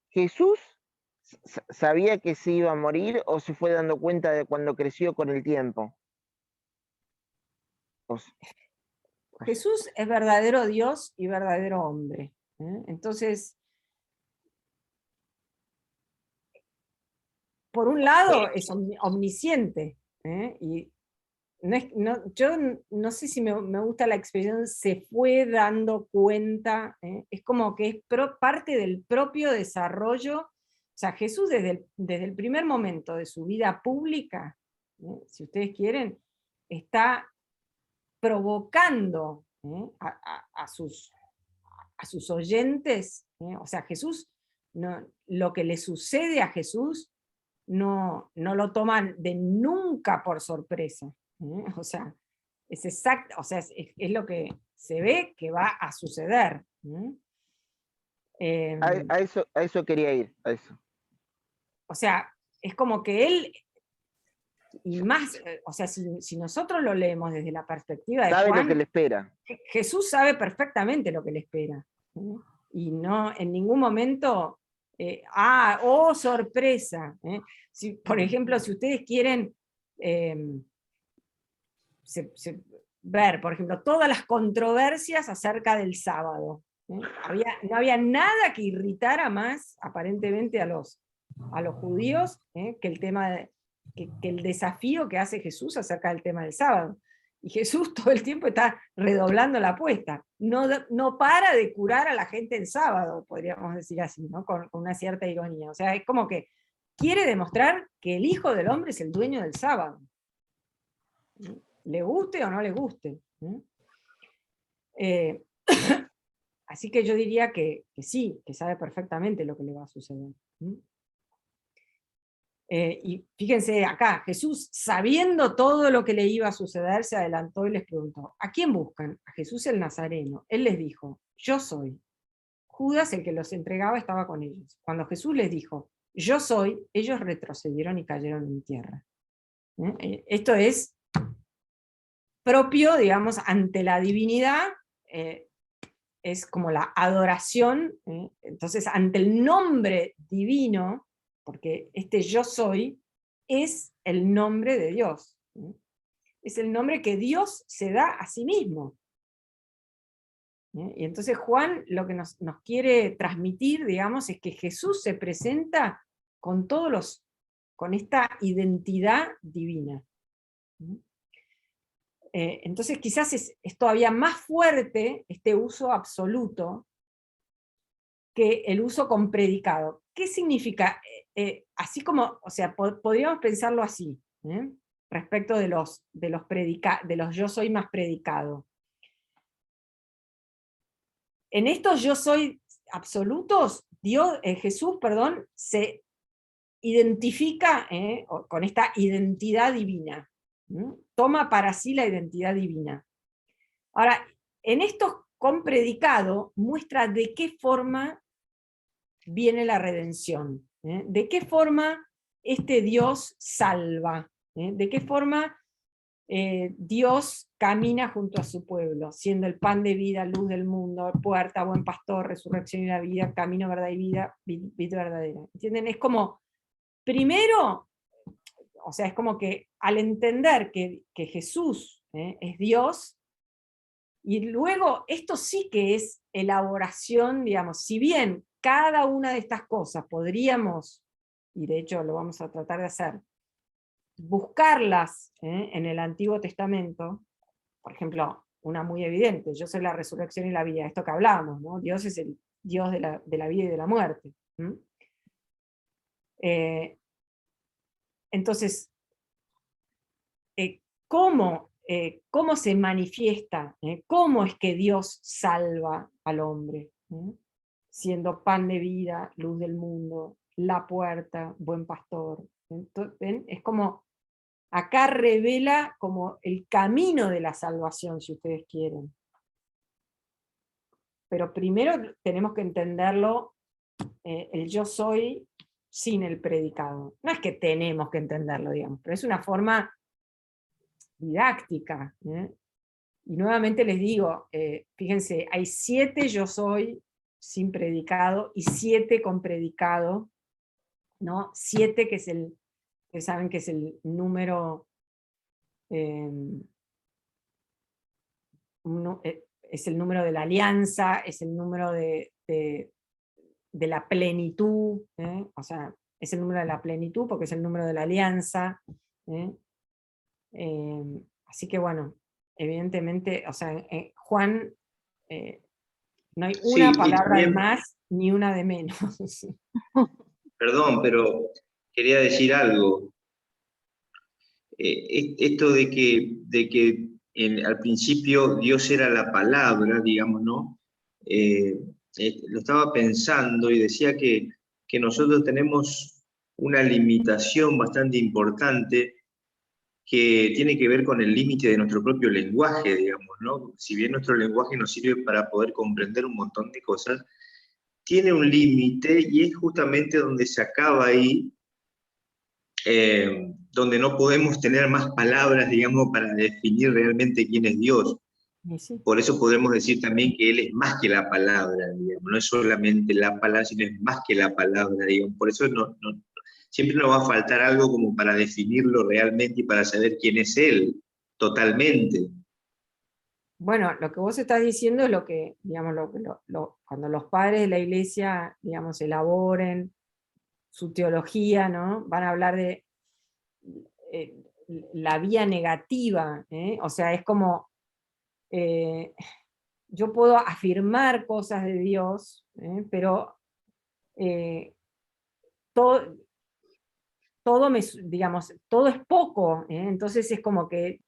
¿Jesús sabía que se iba a morir o se fue dando cuenta de cuando creció con el tiempo? Jesús es verdadero Dios y verdadero hombre. Entonces, por un lado es omnisciente, y yo no sé si me gusta la expresión se fue dando cuenta, es como que es parte del propio desarrollo. O sea, Jesús desde el primer momento de su vida pública, si ustedes quieren, está provocando a sus oyentes, o sea, Jesús, lo que le sucede a Jesús no lo toman de nunca por sorpresa. O sea, es exacto, o sea, es lo que se ve que va a suceder. A eso quería ir, a eso. O sea, es como que él, y más, o sea, si nosotros lo leemos desde la perspectiva de sabe Juan, lo que le espera. Jesús sabe perfectamente lo que le espera. Y no en ningún momento, oh, sorpresa. Si, por ejemplo, si ustedes quieren ver, por ejemplo, todas las controversias acerca del sábado. No había nada que irritara más, aparentemente, a los judíos, que el tema que el desafío que hace Jesús acerca del tema del sábado. Y Jesús todo el tiempo está redoblando la apuesta. No para de curar a la gente el sábado, podríamos decir así, ¿no? Con una cierta ironía. O sea, es como que quiere demostrar que el Hijo del Hombre es el dueño del sábado. Le guste o no le guste. Así que yo diría que sí, que sabe perfectamente lo que le va a suceder. Y fíjense acá, Jesús, sabiendo todo lo que le iba a suceder, se adelantó y les preguntó, ¿a quién buscan? A Jesús el Nazareno. Él les dijo, yo soy. Judas, el que los entregaba, estaba con ellos. Cuando Jesús les dijo, yo soy, ellos retrocedieron y cayeron en tierra. Esto es propio, digamos, ante la divinidad, es como la adoración. Entonces, ante el nombre divino, porque este yo soy es el nombre de Dios. Es el nombre que Dios se da a sí mismo. Y entonces Juan lo que nos quiere transmitir, digamos, es que Jesús se presenta con con esta identidad divina. Entonces quizás es todavía más fuerte este uso absoluto que el uso con predicado. ¿Qué significa? Así como, o sea, podríamos pensarlo así. respecto de los yo soy más predicado. En estos yo soy absolutos, Jesús, se identifica con esta identidad divina. Toma para sí la identidad divina. Ahora, en estos con predicado muestra de qué forma viene la redención, de qué forma este Dios salva, de qué forma Dios camina junto a su pueblo, siendo el pan de vida, luz del mundo, puerta, buen pastor, resurrección y la vida, camino, verdad y vida, vida verdadera. ¿Entienden? Es como, primero, o sea, es como que al entender que Jesús es Dios, y luego esto sí que es elaboración, digamos, si bien cada una de estas cosas podríamos, y de hecho lo vamos a tratar de hacer, buscarlas en el Antiguo Testamento, por ejemplo, una muy evidente, yo soy la resurrección y la vida, esto que hablábamos, ¿no? Dios es el Dios de la vida y de la muerte. Entonces, ¿cómo se manifiesta? ¿Cómo es que Dios salva al hombre? Siendo pan de vida, luz del mundo, la puerta, buen pastor. Entonces, ¿ven? Es como, acá revela como el camino de la salvación, si ustedes quieren. Pero primero tenemos que entenderlo, el yo soy sin el predicado. No es que tenemos que entenderlo, digamos, pero es una forma didáctica. Y nuevamente les digo, fíjense, hay 7 yo soy sin predicado y 7 con predicado, ¿no? 7 que es que saben que es el número, es el número de la alianza, es el número de la plenitud, o sea, es el número de la plenitud porque es el número de la alianza. Así que bueno, evidentemente, o sea, Juan, no hay una palabra de más ni una de menos. Perdón, pero quería decir algo. Esto de que al principio Dios era la palabra, digamos, ¿no? Lo estaba pensando y decía que nosotros tenemos una limitación bastante importante que tiene que ver con el límite de nuestro propio lenguaje, digamos, ¿no? Si bien nuestro lenguaje nos sirve para poder comprender un montón de cosas, tiene un límite y es justamente donde se acaba ahí, donde no podemos tener más palabras, digamos, para definir realmente quién es Dios. Sí. Por eso podemos decir también que Él es más que la palabra, digamos, no es solamente la palabra, sino es más que la palabra, digamos. Por eso siempre nos va a faltar algo como para definirlo realmente y para saber quién es Él, totalmente. Bueno, lo que vos estás diciendo es lo que, digamos, cuando los padres de la iglesia, digamos, elaboren su teología, ¿no? Van a hablar de la vía negativa, o sea, es como, yo puedo afirmar cosas de Dios, pero digamos, todo es poco, entonces es como que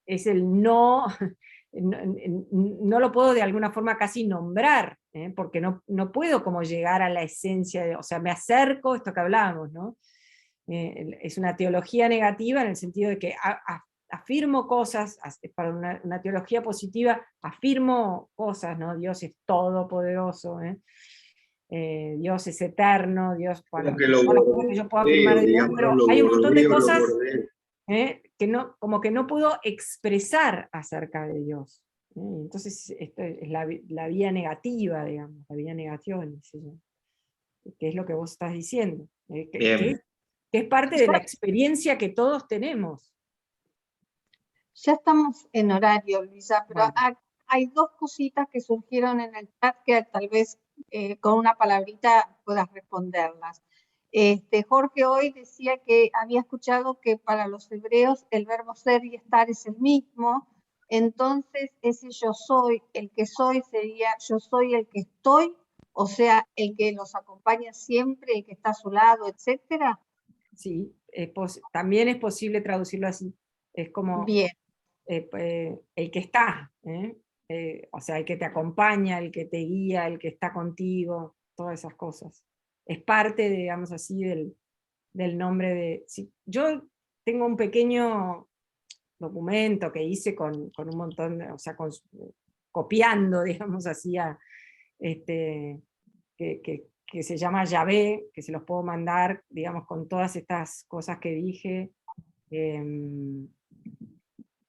es el no, no lo puedo de alguna forma casi nombrar, porque no puedo como llegar a la esencia, o sea, me acerco, esto que hablábamos, ¿no? Es una teología negativa en el sentido de que afirmo cosas, para una teología positiva, afirmo cosas, ¿no? Dios es todopoderoso, Dios es eterno, Dios, bueno, que yo puedo afirmar de Dios, pero hay un montón de cosas que como que no puedo expresar acerca de Dios. Entonces, esto es la vía negativa, digamos, la vía negación, que es lo que vos estás diciendo, que es parte de la experiencia que todos tenemos. Ya estamos en horario, Luisa, pero Bueno. hay 2 cositas que surgieron en el chat que tal vez con una palabrita puedas responderlas. Jorge hoy decía que había escuchado que para los hebreos el verbo ser y estar es el mismo, entonces ese yo soy, el que soy sería yo soy el que estoy, o sea, el que los acompaña siempre, el que está a su lado, etcétera. sí, también es posible traducirlo así. Es como Bien, el que está, o sea, el que te acompaña, el que te guía, el que está contigo, todas esas cosas. Es parte, digamos así, del nombre de... Sí, yo tengo un pequeño documento que hice con un montón, o sea, copiando, digamos así, que se llama Yahvé, que se los puedo mandar, digamos, con todas estas cosas que dije, que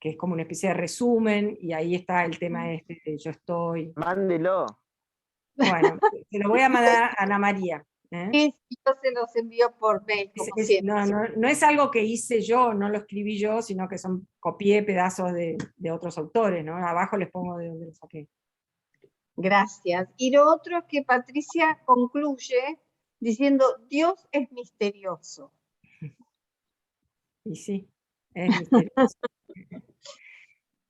es como una especie de resumen, y ahí está el tema de yo estoy. Mándelo. Bueno, se lo voy a mandar a Ana María. y yo se los envío por mail, como siempre. No es algo que hice yo, no lo escribí yo, sino que copié pedazos de otros autores, ¿no? Abajo les pongo de dónde lo saqué. Gracias. Y lo otro es que Patricia concluye diciendo, Dios es misterioso. Y sí, es misterioso.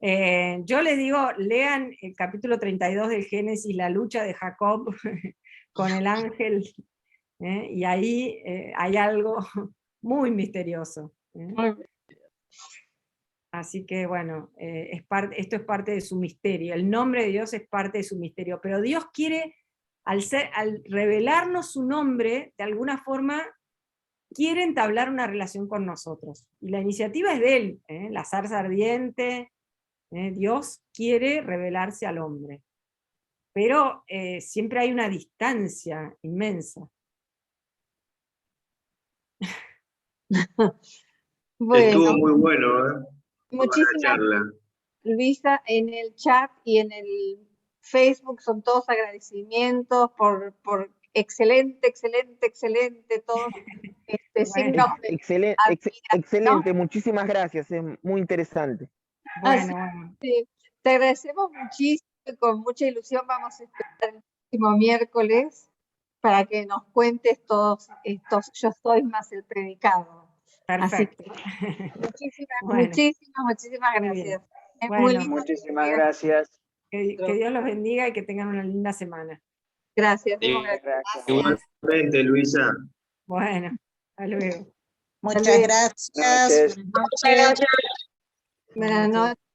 Yo les digo, lean el capítulo 32 del Génesis, la lucha de Jacob con el ángel, y ahí hay algo muy misterioso. Así que bueno, esto es parte de su misterio, el nombre de Dios es parte de su misterio, pero Dios quiere, al revelarnos su nombre, de alguna forma, quiere entablar una relación con nosotros. Y la iniciativa es de Él, la zarza ardiente, Dios quiere revelarse al hombre. Pero siempre hay una distancia inmensa. Estuvo Bueno, muy bueno, muchísimas charla. Luisa, en el chat y en el Facebook son todos agradecimientos por excelente, excelente, excelente, todos Bueno. signos de Excelente, admiración. excelente, muchísimas gracias, es muy interesante. Así Bueno. que te agradecemos muchísimo, con mucha ilusión vamos a esperar el próximo miércoles para que nos cuentes todos estos yo soy más el predicado. Perfecto. Así que Bueno, muchísimas muy bien. gracias. Es Bueno, muy lindo. Muchísimas gracias. que Dios los bendiga y que tengan una linda semana. Gracias. Gracias. Igualmente, Luisa. Bueno, hasta luego. Muchas gracias. Noches. Buenas noches.